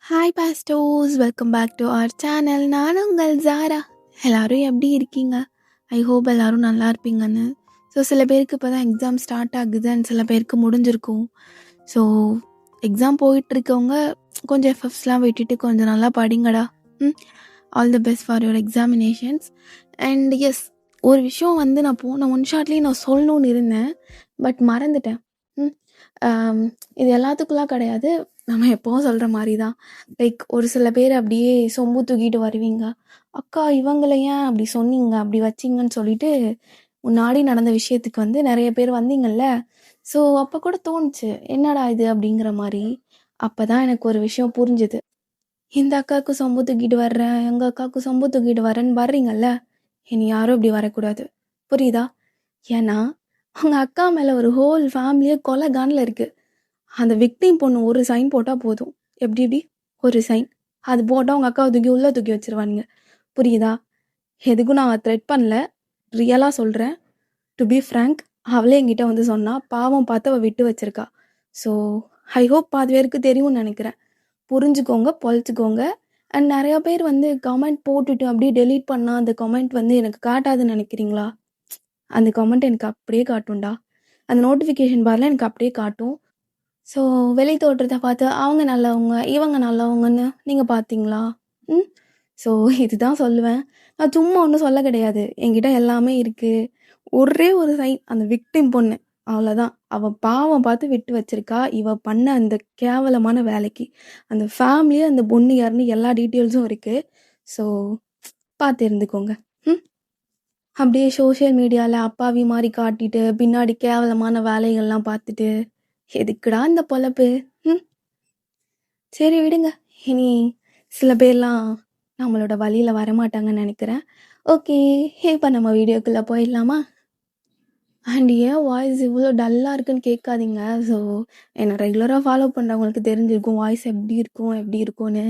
Hi பாஸ்டோஸ், welcome back to our channel. நான் உங்கள் ஜாரா. எல்லோரும் எப்படி இருக்கீங்க? ஐ ஹோப் எல்லோரும் நல்லா இருப்பீங்கன்னு. ஸோ சில பேருக்கு இப்போ தான் எக்ஸாம் ஸ்டார்ட் ஆகுது அண்ட் சில பேருக்கு முடிஞ்சிருக்கும். ஸோ எக்ஸாம் போயிட்டுருக்கவங்க கொஞ்சம் எஃபர்ட்ஸ்லாம் விட்டுட்டு கொஞ்சம் நல்லா படிங்கடா. All the best for your examinations. And yes, ஒரு விஷயம் நான் போன ஒன் ஷாட்லேயே நான் சொல்லணுன்னு இருந்தேன், பட் மறந்துட்டேன். இது எல்லாத்துக்குலாம் கிடையாது, நம்ம எப்போவும் சொல்கிற மாதிரி தான். லைக் ஒரு சில பேர் அப்படியே சொம்பு தூக்கிட்டு வருவீங்க, அக்கா இவங்களை ஏன் அப்படி சொன்னீங்க அப்படி வச்சிங்கன்னு சொல்லிட்டு முன்னாடி நடந்த விஷயத்துக்கு நிறைய பேர் வந்தீங்கல்ல. ஸோ அப்போ கூட தோணுச்சு, என்னடா இது அப்படிங்கிற மாதிரி. அப்போ தான் எனக்கு ஒரு விஷயம் புரிஞ்சுது. இந்த அக்காவுக்கு சொம்பு தூக்கிட்டு வர்றேன், எங்கள் அக்காவுக்கு சொம்பு தூக்கிட்டு வரேன்னு வர்றீங்கல்ல, இனி யாரும் இப்படி வரக்கூடாது, புரியுதா? ஏன்னா அவங்க அக்கா மேலே ஒரு ஹோல் ஃபேமிலியே கொலை கானில் இருக்குது. அந்த விக்டிம் பொண்ணு ஒரு சைன் போட்டால் போதும். எப்படி ஒரு சைன் அது போட்டால் அவங்க அக்காவை தூக்கி உள்ளே தூக்கி வச்சிருவானுங்க, புரியுதா? எதுக்கும் நான் த்ரெட் பண்ணல, ரியலாக சொல்கிறேன். டு பி ஃப்ரேங்க், அவளே என்கிட்ட சொன்னால் பாவம் பார்த்து அவள் விட்டு வச்சிருக்கா. ஸோ ஐ ஹோப் பாதி பேருக்கு தெரியும்னு நினைக்கிறேன். புரிஞ்சுக்கோங்க, பொழைச்சிக்கோங்க. அண்ட் நிறையா பேர் கமெண்ட் போட்டுட்டு அப்படியே டெலீட் பண்ணால் அந்த கமெண்ட் எனக்கு காட்டாதுன்னு நினைக்கிறீங்களா? அந்த கமெண்ட் எனக்கு அப்படியே காட்டும்டா. அந்த நோட்டிஃபிகேஷன் பாரில் எனக்கு அப்படியே காட்டும். ஸோ வெளி தோற்றத்தை பார்த்து அவங்க நல்லவங்க இவங்க நல்லவங்கன்னு நீங்கள் பார்த்தீங்களா? ஸோ இதுதான் சொல்லுவேன். நான் சும்மா ஒன்றும் சொல்ல கிடையாது, என்கிட்ட எல்லாமே இருக்குது. ஒரே ஒரு சைன், அந்த விக்டிம் பொண்ணு, அவ்வளோதான். அவள் பாவம் பார்த்து விட்டு வச்சிருக்கா. இவள் பண்ண அந்த கேவலமான வேலைக்கு அந்த ஃபேமிலியே அந்த பொண்ணு யாருன்னு எல்லா டீட்டெயில்ஸும் இருக்குது. ஸோ பார்த்து இருந்துக்கோங்க. அப்படியே சோஷியல் மீடியாவில் அப்பாவி மாதிரி காட்டிட்டு பின்னாடி கேவலமான வேலைகள்லாம் பார்த்துட்டு எதுக்குடா இந்த பொழப்பு? சரி விடுங்க, இனி சில பேர்லாம் நம்மளோட வழியில் வரமாட்டாங்கன்னு நினைக்கிறேன். ஓகே, இப்போ நம்ம வீடியோக்குள்ளே போயிடலாமா? அண்ட் ஏன் வாய்ஸ் இவ்வளோ டல்லாக இருக்குன்னு கேட்காதீங்க. ஸோ என்னை ரெகுலராக ஃபாலோ பண்ணுறவங்களுக்கு தெரிஞ்சிருக்கும் வாய்ஸ் எப்படி இருக்கும்னு.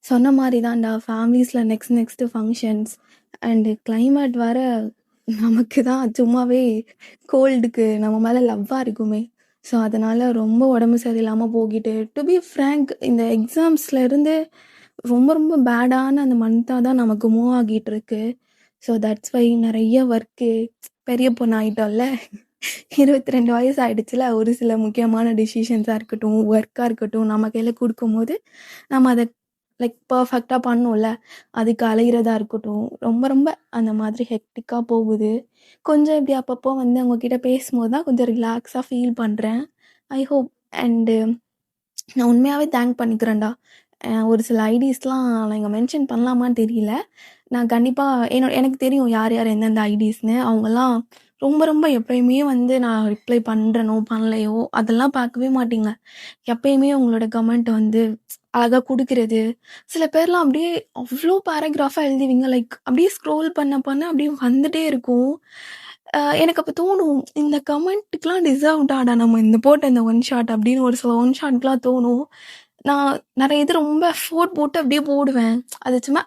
சொன்ன மாதிரி தான்டா, ஃபேமிலிஸில் நெக்ஸ்ட்டு ஃபங்க்ஷன்ஸ் அண்டு கிளைமேட் வர நமக்கு தான் சும்மாவே கோல்டுக்கு நம்ம மேலே லவ்வாக இருக்குமே. ஸோ அதனால் ரொம்ப உடம்பு சரியில்லாமல் போகிட்டு, டு பி ஃப்ரேங்க் இந்த எக்ஸாம்ஸ்லேருந்து ரொம்ப ரொம்ப பேடான அந்த மந்தாக தான் நமக்கு மூவ் ஆகிட்டு இருக்கு. ஸோ தட்ஸ் வை நிறைய ஒர்க்கு, பெரிய பொண்ணு ஆகிட்டோம்ல, 22 வயசு ஆகிடுச்சுல, ஒரு சில முக்கியமான டிசிஷன்ஸாக இருக்கட்டும், ஒர்க்காக இருக்கட்டும், நம்ம கையில் கொடுக்கும்போது நம்ம அதை லைக் பர்ஃபெக்டாக பண்ணோம்ல, அதுக்கு அலைகிறதா இருக்கட்டும், ரொம்ப ரொம்ப அந்த மாதிரி ஹெக்டிக்காக போகுது. கொஞ்சம் இப்படி அப்பப்போ அவங்கக்கிட்ட பேசும்போது தான் கொஞ்சம் ரிலாக்ஸாக ஃபீல் பண்ணுறேன். I hope. அண்டு நான் உண்மையாகவே தேங்க் பண்ணிக்கிறேன்டா. ஒரு சில ஐடிஸ்லாம் நான் இங்கே மென்ஷன் பண்ணலாமான்னு தெரியல. நான் கண்டிப்பாக எனக்கு தெரியும் யார் யார் எந்தெந்த ஐடிஸ்னு. அவங்கெல்லாம் ரொம்ப ரொம்ப எப்பயுமே நான் ரிப்ளை பண்ணுறனோ பண்ணலையோ அதெல்லாம் பார்க்கவே மாட்டீங்க. எப்பயுமே உங்களோட கமெண்ட் அழகாக கொடுக்குறது. சில பேர்லாம் அப்படியே அவ்வளோ பேராகிராஃபாக எழுதுவீங்க, லைக் அப்படியே ஸ்க்ரோல் பண்ண அப்படியே வந்துட்டே இருக்கும். எனக்கு அப்போ தோணும், இந்த கமெண்ட்டுக்கெலாம் டிசர்வ்டாடா நம்ம இந்த போட்ட இந்த ஒன் ஷாட் அப்படின்னு ஒரு சில ஒன் ஷாட்லாம் தோணும். நான் நிறைய இது ரொம்ப எஃபோர்ட் போட்டு அப்படியே போடுவேன், அது சும்மா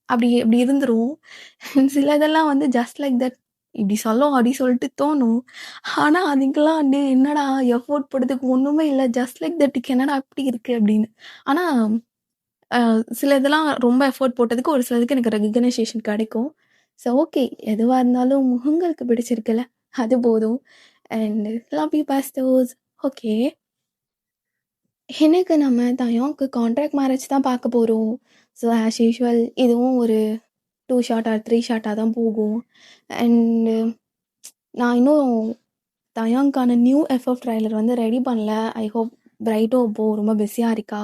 அப்படி இருந்துரும். சில இதெல்லாம் ஜஸ்ட் லைக் தட் இப்படி அப்படி சொல்லிட்டு தோணும். ஆனால் அதுக்கெல்லாம் என்னடா எஃபோர்ட் போடுறதுக்கு ஒன்றுமே இல்லை, ஜஸ்ட் லைக் தட்டுக்கு என்னடா அப்படி இருக்குது அப்படின்னு. ஆனால் சில இதெல்லாம் ரொம்ப எஃபோர்ட் போட்டதுக்கு ஒரு சிலதுக்கு எனக்கு ரெகக்னைசேஷன் கிடைக்கும். ஸோ ஓகே, எதுவாக இருந்தாலும் உங்களுக்கு பிடிச்சிருக்குல்ல, அது போதும். And love you pastors. Okay, எனக்கு நம்ம தயாங்க்கு கான்ட்ராக்ட் மேரேஜ் தான் பார்க்க போகிறோம். ஸோ ஆஸ் யூஷுவல் இதுவும் ஒரு 2 ஷார்ட் ஆர் 3 ஷார்ட்டாக தான் போகும். அண்டு நான் இன்னும் தயாங்க்கான நியூ எஃப்எஃப் ட்ரைலர் ரெடி பண்ணல. ஐ ஹோப் பிரைட்டும் இப்போது ரொம்ப பிஸியாக இருக்கா.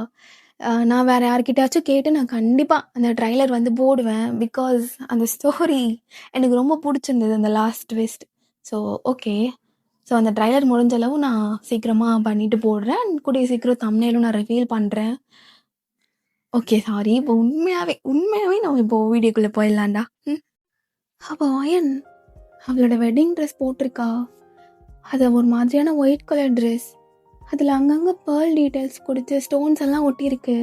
நான் வேறு யார்கிட்டயாச்சும் கேட்டு நான் கண்டிப்பாக அந்த ட்ரைலர் போடுவேன். பிகாஸ் அந்த ஸ்டோரி எனக்கு ரொம்ப பிடிச்சிருந்தது, அந்த last twist. So okay, so அந்த ட்ரைலர் முடிஞ்ச அளவு நான் சீக்கிரமாக பண்ணிவிட்டு போடுறேன். கூடிய சீக்கிரம் தம்ப்நெயிலும் நான் ரிவீல் பண்ணுறேன். Okay, sorry. இப்போ உண்மையாகவே நம்ம இப்போது வீடியோக்குள்ளே போயிடலாண்டா. அவள் அயன் அவளோட வெட்டிங் ட்ரெஸ் போட்டிருக்கா. அது ஒரு மாதிரியான ஒயிட் கலர் ட்ரெஸ். அதில் அங்கங்கே பேர்ல் டீட்டெயில்ஸ் கொடுத்து ஸ்டோன்ஸ் எல்லாம் ஒட்டியிருக்கு.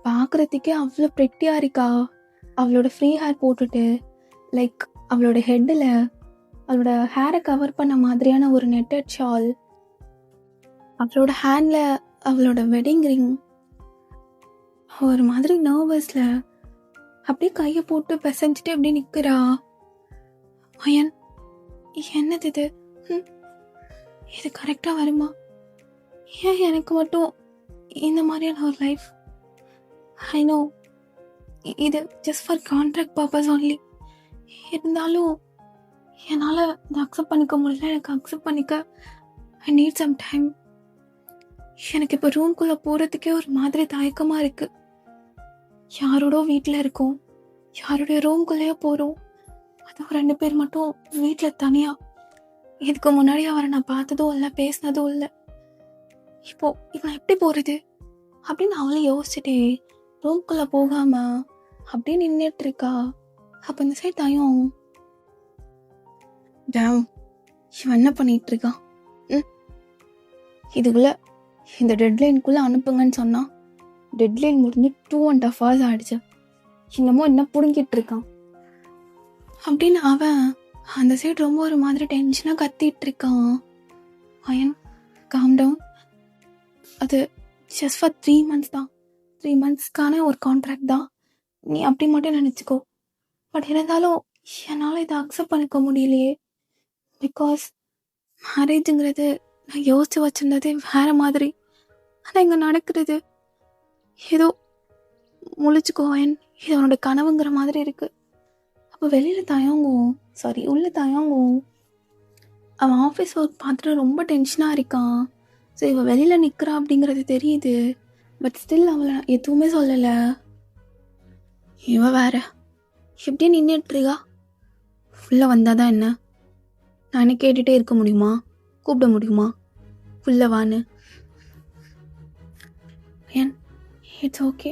பார்க்குறதுக்கே அவ்வளோ ப்ரெட்டியாக இருக்கா. அவளோட ஃப்ரீ ஹேர் போட்டுட்டு, லைக் அவளோட ஹெட்டில் அவளோட ஹேரை கவர் பண்ண மாதிரியான ஒரு நெட்டட் ஷால், அவளோட ஹேண்டில் அவளோட வெட்டிங் ரிங். ஒரு மாதிரி நர்வஸில் அப்படியே கையை போட்டு பிசைஞ்சிட்டு அப்படியே நிற்கிறா. அயன், என்னது இது? ம், இது கரெக்டாக வருமா? ஏன் எனக்கு மட்டும் இந்த மாதிரியான ஒரு லைஃப்? ஐ நோ இது just for contract purpose only. இருந்தாலும் என்னால் இதை அக்செப்ட் பண்ணிக்க முடியல. எனக்கு அக்செப்ட் பண்ணிக்க ஐ நீட் சம் டைம். எனக்கு இப்போ ரூம்குள்ளே போகிறதுக்கே ஒரு மாதிரி தயக்கமாக இருக்குது. யாரோட வீட்டில் இருக்கோம், யாருடைய ரூம்குள்ளேயே போகிறோம். அதுவும் 2 பேர் மட்டும் வீட்டில் தனியாக. இதுக்கு முன்னாடி அவரை நான் பார்த்ததும் இல்லை, பேசினதும் இல்லை. இப்போ எப்படி போகிறது அப்படின்னு அவளை யோசிச்சுட்டே ரூம்குள்ளே போகாமல் அப்படியே நின்றுட்டு இருக்கா. அப்போ இந்த சைடு தயம், டேம் இவன் என்ன பண்ணிட்டு இருக்கான்? இதுக்குள்ளே இந்த டெட்லைனுக்குள்ளே அனுப்புங்கன்னு சொன்னான். டெட்லைன் முடிஞ்சு 2.5 hours ஆகிடுச்சு. இன்னமும் என்ன பிடுங்கிட்டு இருக்கான் அப்படின்னு அவன் அந்த சைடு ரொம்ப ஒரு மாதிரி டென்ஷனாக கத்திட்டு இருக்கான். Ayan, calm down. அது ஜஸ்ட் ஃபார் 3 months தான். 3 monthsக்கான ஒரு கான்ட்ராக்ட் தான். நீ அப்படி மட்டும் நினச்சிக்கோ. பட் இருந்தாலும் என்னால் இதை அக்செப்ட் பண்ணிக்க முடியலையே. பிகாஸ் மேரேஜுங்கிறது நான் யோசிச்சு வச்சுருந்தது வேறு மாதிரி. ஆனால் இங்கே நடக்கிறது ஏதோ முழிச்சுக்கோ அயன், இது அவனோட கனவுங்கிற மாதிரி இருக்குது. அப்போ வெளியில் தயங்கும், உள்ள தயங்கும். அவன் ஆஃபீஸ் ஒர்க் பார்த்துட்டு ரொம்ப டென்ஷனாக இருக்கான். ஸோ இவன் வெளியில் நிற்கிறா அப்படிங்கிறது தெரியுது. பட் ஸ்டில் அவளை எதுவுமே சொல்லலை. இவன் வேற எப்படியே நின்றுட்டுருக்கா. உள்ளே வந்தால் தான் என்ன? நான் என்ன கேட்டுகிட்டே இருக்க முடியுமா? கூப்பிட முடியுமா உள்ளே வான்னு? ஏன், இட்ஸ் ஓகே,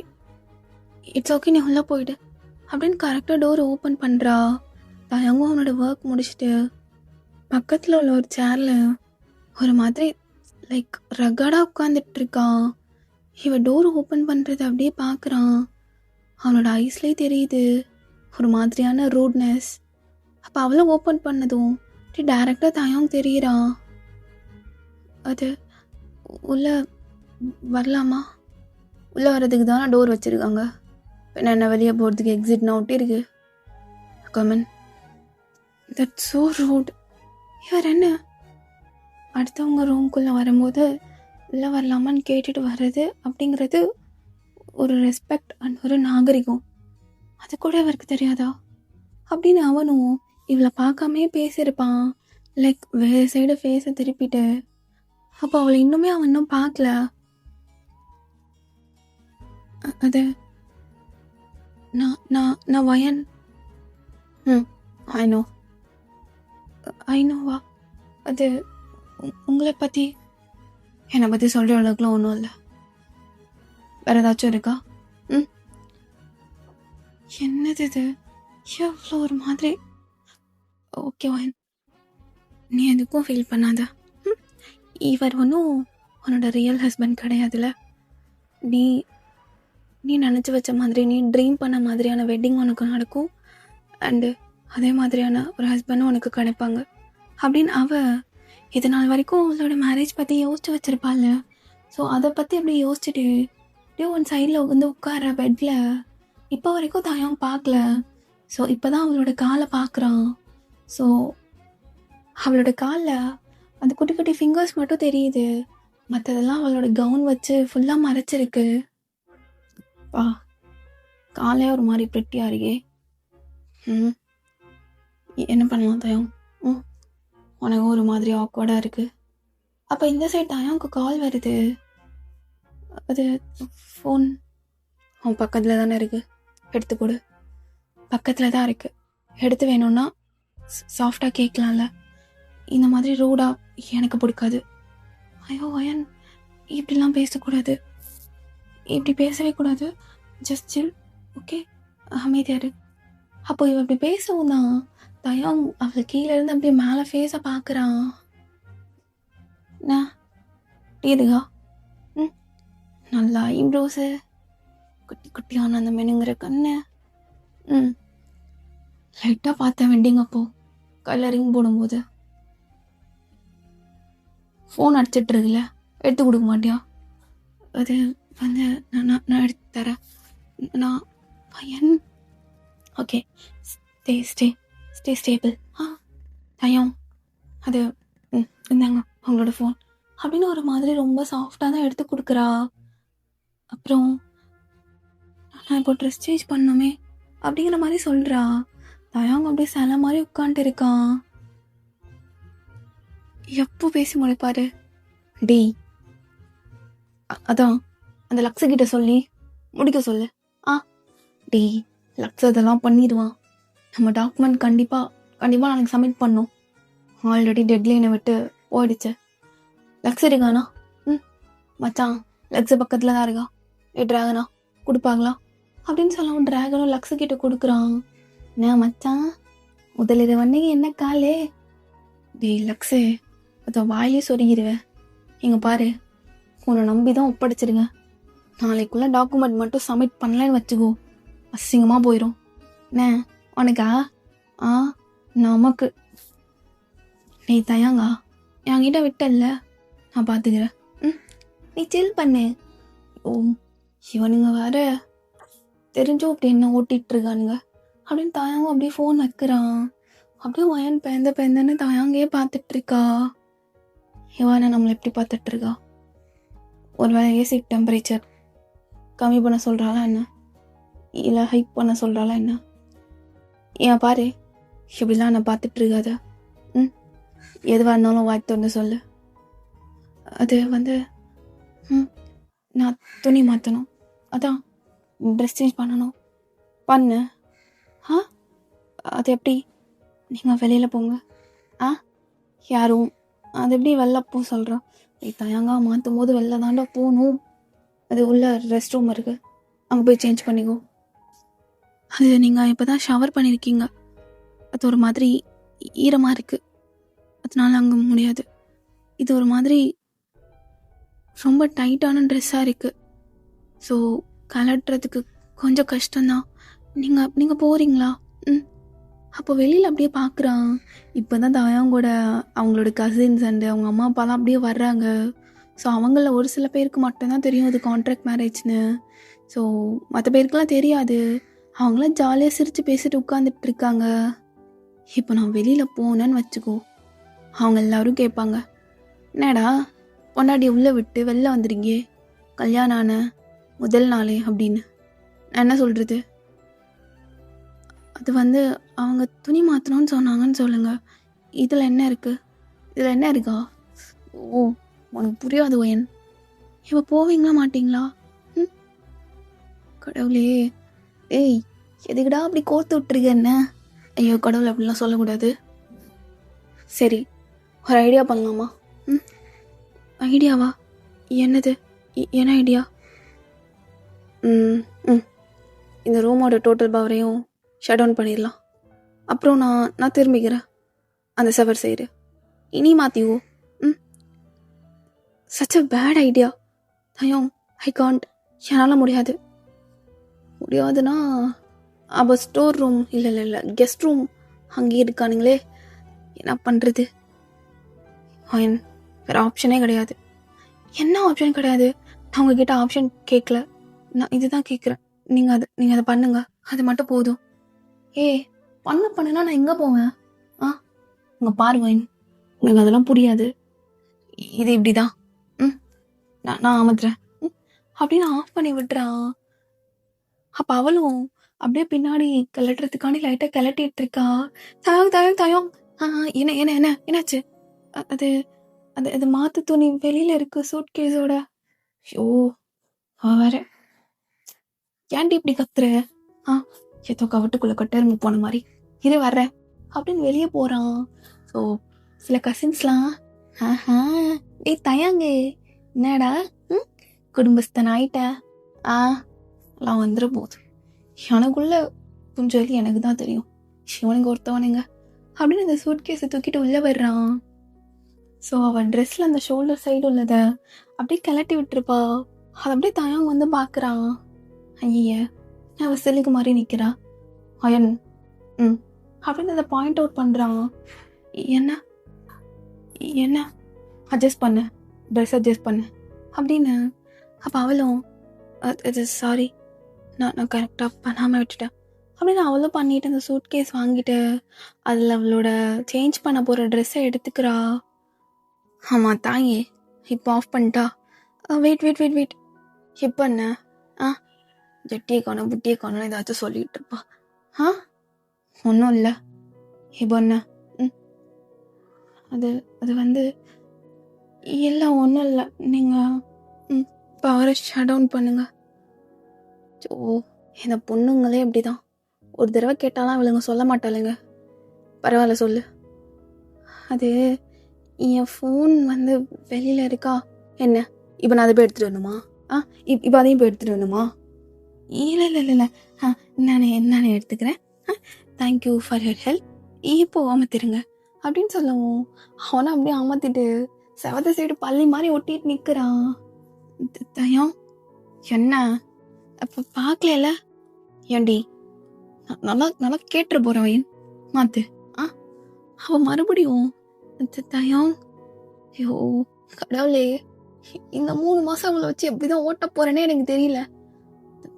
நீ உள்ளே போயிடு அப்படின்னு கரெக்டாக டோர் ஓப்பன் பண்ணுறா. தயங்கும் அவனோட ஒர்க் முடிச்சுட்டு பக்கத்தில் உள்ள ஒரு சேரில் ஒரு மாதிரி லைக் ரகடாக உட்காந்துட்டு இருக்கான். இவன் டோர் ஓப்பன் பண்ணுறது அப்படியே பார்க்குறான். அவனோட ஐஸ்லேயே தெரியுது ஒரு மாதிரியான ரூட்னஸ். அப்போ அவளை ஓப்பன் பண்ணதும் டேரெக்டாக தயம் தெரியுறான். அது உள்ளே வரலாமா? உள்ளே வர்றதுக்கு தானே டோர் வச்சுருக்காங்க. என்ன வெளியே போகிறதுக்கு எக்ஸிட்னா ஒட்டி இருக்கு. Come on, that's so rude. இவர் என்ன அடுத்தவங்க ரூம்குள்ளே வரும்போது உள்ளே வரலாமான்னு கேட்டுட்டு வர்றது அப்படிங்கிறது ஒரு ரெஸ்பெக்ட் அண்ட் ஒரு நாகரிகம். அது கூட இவருக்கு தெரியாதா? அப்படின்னு அவனும் இவளை பார்க்காமே பேசியிருப்பான். லைக் வேறு சைடு ஃபேஸை திருப்பிட்டு. அப்போ அவளை இன்னுமே அவன் இன்னும் பார்க்கல. அது நான் வயன். ஐநோவா? அது உங்களை பற்றி என்னை பற்றி சொல்கிற அளவுக்குலாம் ஒன்றும் இல்லை. வேறு ஏதாச்சும் இருக்கா? என்னது இது? எவ்வளோ ஒரு மாதிரி. ஓகே வயன், நீ எதுக்கும் ஃபீல் பண்ணாத. இவர் ஒன்றும் உன்னோட ரியல் ஹஸ்பண்ட் கிடையாதுல்ல. நீ நினச்சி வச்ச மாதிரி, நீ ட்ரீம் பண்ண மாதிரியான வெட்டிங் உனக்கு நடக்கும். அண்டு அதே மாதிரியான ஒரு ஹஸ்பண்டும் உனக்கு கிடைப்பாங்க அப்படின்னு அவள் இது நாள் வரைக்கும் அவளோட மேரேஜ் பற்றி யோசிச்சு வச்சுருப்பாள். ஸோ அதை பற்றி அப்படி யோசிச்சுட்டு அப்படியே ஒன் சைடில் வந்து உட்கார பெட்டில் இப்போ வரைக்கும் தயம் பார்க்கல. ஸோ இப்போ தான் அவளோட காலை பார்க்குறான். ஸோ அவளோட காலில் அந்த குட்டி குட்டி ஃபிங்கர்ஸ் மட்டும் தெரியுது. மற்றதெல்லாம் அவளோட கவுன் வச்சு ஃபுல்லாக மறைச்சிருக்கு. பா, காலே ஒரு மாதிரி ப்ரிட்டியாக இருக்கே. என்ன பண்ணலாம் தயம்? உனக்கு ஒரு மாதிரி ஆக்வர்டாக இருக்குது. அப்போ இந்த சைட் தயம்க்கு கால் வருது. அது ஃபோன் அவன் பக்கத்தில் தானே இருக்குது. எடுத்துக்கொடு. பக்கத்தில் தான் இருக்குது. எடுத்து வேணும்னா சாஃப்டாக கேட்கலாம்ல. இந்த மாதிரி ரூடாக எனக்கு பிடிக்காது. ஐயோ வயன், இப்படிலாம் பேசக்கூடாது. இப்படி பேசவே கூடாது. ஜஸ்ட் சில், ஓகே? அமைதியாரு. அப்போ இவன் இப்படி பேசவும் தான் தயம் அவள் கீழே இருந்து அப்படியே மேலே ஃபேஸை பார்க்குறான். இதுக்கா நல்லா ஐப்ரோஸு, குட்டி குட்டியான அந்த மெனுங்கிற கண்ணு. லைட்டாக பார்த்தேன் வெட்டிங் அப்போ கலரிங் போடும்போது. ஃபோன் அடிச்சிட்டு இருக்குல்ல, எடுத்து கொடுக்க மாட்டியா? அது வந்து நான் எடுத்து தரேன். Stay stay stay stable. தயம் அது இந்தாங்க அவங்களோட ஃபோன் அப்படின்னு ஒரு மாதிரி ரொம்ப சாஃப்டாக தான் எடுத்து கொடுக்குறா. அப்புறம் நான் இப்போ ட்ரெஸ் சேஞ்ச் பண்ணோமே அப்படிங்கிற மாதிரி சொல்கிறா. தயாங்க அப்படியே சில மாதிரி உட்காந்துட்டு இருக்கான். எப்போ பேசி முடிப்பாரு? டேய் அதான் அந்த லக்ஸு கிட்ட சொல்லி முடிக்க சொல்லு. டேய் லக்ஸ் அதெல்லாம் பண்ணிடுவான். நம்ம டாக்குமெண்ட் கண்டிப்பாக நாளைக்கு சப்மிட் பண்ணோம். ஆல்ரெடி டெட்லைனை விட்டு போயிடுச்சு. லக்ஸ் இருக்கானா? மச்சான் லக்ஸு பக்கத்தில் தான் இருக்கா. ட்ராகனா கொடுப்பாங்களா அப்படின்னு சொல்லவும் ட்ராகனும் லக்ஸு கிட்ட கொடுக்குறான். என்ன மச்சான் முதலிட வந்தீங்க என்ன காலே? டேய் லக்ஸு அதை வாயிலே சொருகிடுவேன். இங்கே பாரு உன்னை நம்பி தான் ஒப்படைச்சிருங்க. நாளைக்குள்ளே டாக்குமெண்ட் மட்டும் சப்மிட் பண்ணலன்னு வச்சுக்கோ, அசிங்கமாக போயிடும். என்ன உனக்கா? நமக்கு. நீ தயாங்கா என்கிட்ட விட்டல்ல, நான் பார்த்துக்கிறேன். நீ சில் பண்ணு. இவனுங்க வேற தெரிஞ்சோ அப்படி என்ன ஓட்டிகிட்டு இருக்கானுங்க அப்படின்னு தயாங்க அப்படியே ஃபோன் வைக்கிறான். அப்படியே வயன் பேந்தன்னு தயாங்கே பார்த்துட்ருக்கா. இவனை நம்மளை எப்படி பார்த்துட்ருக்கா? ஒரு வேளை ஏசி டெம்பரேச்சர் கம்மி பண்ண சொல்கிறாளா என்ன, இல்லை ஹைப் பண்ண சொல்கிறாளா என்ன? ஏன் பாரு இப்படிலாம் நான் பார்த்துட்ருக்காத. எதுவாக இருந்தாலும் வாய் திறந்து சொல்லு. அது நான் துணி மாற்றணும், அதான் ட்ரெஸ் சேஞ்ச் பண்ணு. அது எப்படி? நீங்கள் வெளியில் போங்க. யாரும் அது எப்படி வெளில போ சொல்கிறோம்? தயாங்கா மாற்றும் போது வெளில தாண்டா போகணும். அது உள்ள ரெஸ்ட் ரூம் இருக்குது, அங்கே போய் சேஞ்ச் பண்ணிக்கோ. அது நீங்கள் இப்போ தான் ஷவர் பண்ணியிருக்கீங்க, அது ஒரு மாதிரி ஈரமாக இருக்குது, அதனால அங்கே முடியாது. இது ஒரு மாதிரி ரொம்ப டைட்டான ட்ரெஸ்ஸாக இருக்குது, ஸோ கலட்டுறதுக்கு கொஞ்சம் கஷ்டம்தான். நீங்கள் போகிறீங்களா? அப்போ வெளியில் அப்படியே பார்க்குறான். இப்போ தான் தயாங்கூட அவங்களோட கசின்ஸ் அண்டு அவங்க அம்மா அப்பாலாம் அப்படியே வர்றாங்க. ஸோ அவங்கள ஒரு சில பேருக்கு மட்டும்தான் தெரியும் அது கான்ட்ராக்ட் மேரேஜ்னு. ஸோ மற்ற பேருக்குலாம் தெரியாது. அவங்களாம் ஜாலியாக சிரித்து பேசிட்டு உட்காந்துட்டு இருக்காங்க. இப்போ நான் வெளியில் போனேன்னு வச்சுக்கோ, அவங்க எல்லோரும் கேட்பாங்க, என்னடா பொண்டாட்டி உள்ளே விட்டு வெளில வந்துடுங்க கல்யாணம் ஆன முதல் நாளே அப்படின்னு. நான் என்ன சொல்கிறது? அது அவங்க துணி மாற்றணும்னு சொன்னாங்கன்னு சொல்லுங்கள். இதில் என்ன இருக்கா? உனக்கு புரியாது ஒயன். இப்போ போவீங்களா மாட்டிங்களா? கடவுளே, ஏய் எதுக்குடா அப்படி கோர்த்து விட்டுருக்க என்ன? ஐயோ கடவுள் அப்படிலாம் சொல்லக்கூடாது. சரி ஒரு ஐடியா பண்ணலாமா? ஐடியாவா? என்னது? என்ன ஐடியா? இந்த ரூமோட டோட்டல் பவரையும் ஷட் டவுன் பண்ணிடலாம். அப்புறம் நான் திரும்பிக்கிறேன் அந்த சவர் சைடு. இனி மாற்றிவோ. சச் அ பேட் ஐடியா தயம். I can't. என்னால் முடியாதுன்னா அப்போ ஸ்டோர் ரூம் இல்லை கெஸ்ட் ரூம் அங்கேயே இருக்கானுங்களே, என்ன பண்ணுறது? வேறு ஆப்ஷனே கிடையாது. என்ன ஆப்ஷன் கிடையாது? நான் உங்ககிட்ட ஆப்ஷன் கேட்கல, நான் இதுதான் கேட்குறேன். நீங்கள் அதை பண்ணுங்க, அது மட்டும் போதும். பண்ணுனா நான் எங்கே போவேன்? உங்கள் பார்வைன் உங்களுக்கு அதெல்லாம் புரியாது. இது இப்படி தான். நான் அமர்த்துறேன் அப்படின்னு ஆஃப் பண்ணி விட்டுறான். அப்போ அவளும் அப்படியே பின்னாடி கிளட்டுறதுக்காண்டி லைட்டாக கிளட்டிட்டு இருக்கா. தயம் என்னாச்சு? அது அது அது மாற்று துணி வெளியில் இருக்கு சூட் கேஸோட. ஷோ வேற ஏன்டி இப்படி கத்துற? ஏதோ கவட்டுக்குள்ளே கட்டெரும்பு போன மாதிரி இது வர்றேன் அப்படின்னு வெளியே போகிறான். ஸோ சில கசின்ஸ்லாம் டேய் தயாங்க என்னடா குடும்பஸ்தன் ஆயிட்ட எல்லாம் வந்துட போகுது. எனக்குள்ள கொஞ்சம் வெளியே எனக்கு தான் தெரியும், சிவனுங்க ஒருத்தவனுங்க அப்படின்னு அந்த சூட் கேஸை தூக்கிட்டு உள்ளே வர்றான். ஸோ அவன் ட்ரெஸ்ஸில் அந்த ஷோல்டர் சைடு உள்ளதை அப்படியே கிளட்டி விட்டுருப்பா. அதை அப்படியே தயாங்க பார்க்குறான். ஐய அவள் சிலுக்கு மாதிரி நிற்கிறா. அயன் அப்படின்னு அதை பாயிண்ட் அவுட் பண்ணுறான். என்ன அட்ஜஸ்ட் பண்ணு, ட்ரெஸ் அட்ஜஸ்ட் பண்ணு அப்படின்னு. அப்போ அவளும் அது சாரி நான் கரெக்டாக பண்ணாமல் விட்டுட்டேன் அப்படின்னு அவளும் பண்ணிட்டு அந்த சூட் கேஸ் வாங்கிட்டு அதில் அவளோட சேஞ்ச் பண்ண போகிற ட்ரெஸ்ஸை எடுத்துக்கிறா. ஆமாம் தாயே, இப்போ ஆஃப் பண்ணிட்டா. வெயிட் வெயிட் வெயிட் வெயிட் இப்போ என்ன? ஜட்டியை காணும் புட்டியை காணும் ஏதாச்சும் சொல்லிகிட்டு இருப்பா. ஒன்றும் இல்லை. இப்போ என்ன? அது அது வந்து எல்லாம் ஒன்றும் இல்லை. நீங்கள் பவரை ஷட் டவுன் பண்ணுங்க. இந்த பொண்ணுங்களே அப்படி தான். ஒரு தடவை கேட்டாலும் அவளுங்க சொல்ல மாட்டாளுங்க. பரவாயில்ல சொல்லு. அது என் ஃபோன் வந்து வெளியில் இருக்கா. என்ன இப்போ நான் அதை போய் எடுத்துகிட்டு வரணுமா? இப்போ அதையும் போய் எடுத்துகிட்டு வரணுமா? இல்லை இல்லை இல்லை இல்லை நானே எடுத்துக்கிறேன். Thank you for your help. இப்போ அமர்த்திருங்க அப்படின்னு சொல்லவும் அவனை அப்படியே அமர்த்திட்டு செவத்த சைடு பள்ளி மாதிரி ஒட்டிட்டு நிற்கிறான். தயம் என்ன அப்போ பார்க்கல? ஏண்டி நல்லா நல்லா கேட்டுரு போகிறவன் மாத்து. அவன் மறுபடியும் தயம். ஐயோ கடவுளே, இந்த 3 மாதம் அவளை வச்சு எப்படிதான் ஓட்ட போகிறேன்னே எனக்கு தெரியல.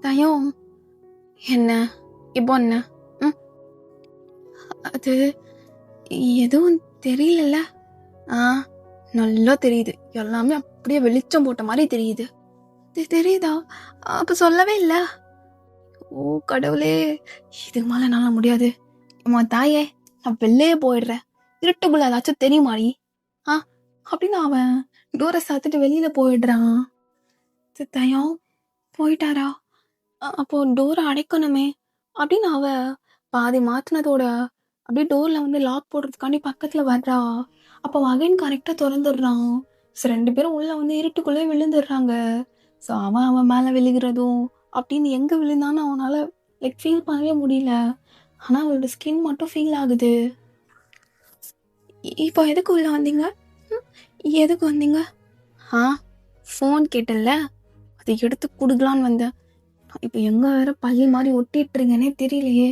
தயம் என்ன இப்போ என்ன? அது எதுவும் தெரியல. நல்லா தெரியுது. எல்லாமே அப்படியே வெளிச்சம் போட்ட மாதிரி தெரியுது. தெரியுதா? அப்ப சொல்லவே இல்லை. ஓ கடவுளே, இதுக்கு மேல என்னால முடியாது. அம்மா தாயே, நான் வெளியே போயிடுறேன். இருட்டுக்குள்ள ஏதாச்சும் தெரியுமாடி? அப்படின்னு அவன் டோரை சாத்துட்டு வெளியில போயிடுறான். தயம் போயிட்டாரா? அப்போ டோரை அடைக்கணுமே அப்படின்னு அவ பாதி மாத்தினதோட அப்படியே டோர்ல வந்து லாக் போடுறதுக்காண்டி பக்கத்துல வர்றா. அப்போ மகன் கரெக்டா திறந்துடுறான். ஸோ 2 பேரும் உள்ள வந்து இருட்டுக்குள்ளே விழுந்துடுறாங்க. ஸோ அவன் மேலே விழுகிறதும் அப்படின்னு எங்கே விழுந்தான்னு அவனால் ஃபீல் பண்ணவே முடியல. ஆனால் அவளோட ஸ்கின் மட்டும் ஃபீல் ஆகுது. இப்போ எதுக்கு உள்ள வந்தீங்க? எதுக்கு வந்தீங்க? ஃபோன் கேட்டல, அதை எடுத்து கொடுக்கலான்னு வந்தேன். இப்போ எங்கே வேற பள்ளி மாதிரி ஒட்டிட்டுருங்கன்னே தெரியலையே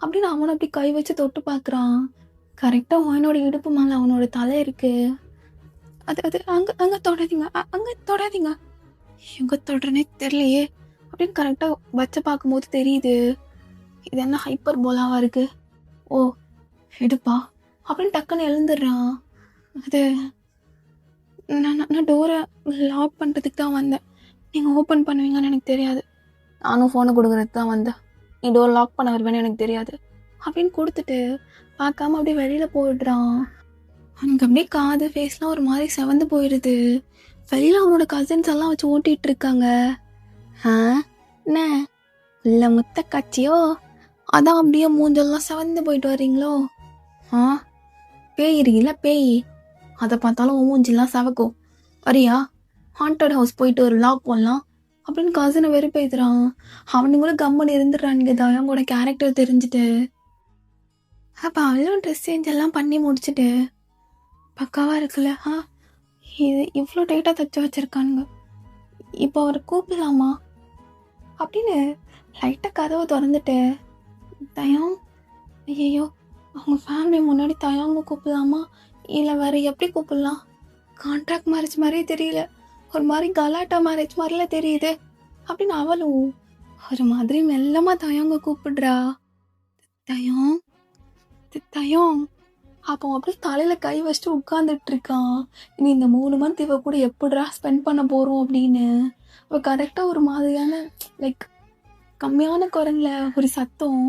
அப்படின்னு அவனை அப்படி கை வச்சு தொட்டு பார்க்குறான். கரெக்டாக அவனோட இடுப்பு மேலே அவனோட தலை இருக்கு. அது அங்கே தொடாதீங்க. எங்கே தொடுறனே தெரியலையே அப்படின்னு கரெக்டாக வச்சு பார்க்கும்போது தெரியுது. இது என்ன ஹைப்பர் போலாவா இருக்கு. ஓ எடுப்பா அப்படின்னு டக்குன்னு எழுந்துடுறான். அது நான் டோரை லாக் பண்ணுறதுக்கு தான் வந்தேன். நீங்கள் ஓப்பன் பண்ணுவீங்கன்னு எனக்கு தெரியாது. நானும் ஃபோனை கொடுக்குறதுக்கு தான் வந்தேன். நீ டோர் லாக் பண்ண வருவேன்னு எனக்கு தெரியாது அப்படின்னு கொடுத்துட்டு பார்க்காம அப்படியே வெளியில் போயிடுறான். அவனுக்கு அப்படியே காது ஃபேஸ்லாம் ஒரு மாதிரி செவந்து போயிடுது. வெளியில் அவனோட கசின்ஸ் எல்லாம் வச்சு ஓட்டிகிட்டு இருக்காங்க. என்ன இல்லை முத்த காட்சியோ? அதான் அப்படியே மூஞ்செல்லாம் செவந்து போயிட்டு வர்றீங்களோ? பேய் இருக்கீங்களா பேய்? அதை பார்த்தாலும் மூஞ்சிலாம் செவக்கும். வரியா ஹாண்டட் ஹவுஸ் போயிட்டு ஒரு லாக் போடலாம் அப்படின்னு கசினை வெறுப்பேத்துறான். அவனுங்களும் கம்மன் இருந்துடுறானுங்க. தயங்கோட கேரக்டர் தெரிஞ்சுட்டு அப்போ அவளும் ட்ரெஸ் சேஞ்ச் எல்லாம் பண்ணி முடிச்சுட்டு பக்காவாக இருக்குல்ல. இது இவ்வளோ டைட்டாக தைச்சி வச்சுருக்கானுங்க. இப்போ அவரை கூப்பிடலாமா அப்படின்னு லைட்டாக கதவை திறந்துட்டு தயம் ஐயோ அவங்க ஃபேமிலி முன்னாடி தயங்க கூப்பிடலாமா இல்லை வேறு எப்படி கூப்பிடலாம்? கான்ட்ராக்ட் மேரேஜ் மாதிரியே தெரியல, ஒரு மாதிரி கலாட்டா மேரேஜ் மாதிரிலாம் தெரியுது அப்படின்னு அவளும் ஒரு மாதிரி மெல்லமாக தயங்க கூப்பிடுறா. தயம் அப்போ அப்படியே தலையில் கை வச்சுட்டு உட்காந்துட்டு இருக்கான். இனி இந்த 3 மந்த் இவ கூட எப்படிடா ஸ்பெண்ட் பண்ண போகிறோம் அப்படின்னு அவள் கரெக்டாக ஒரு மாதிரியான கம்மியான குரல்ல ஒரு சத்தம்.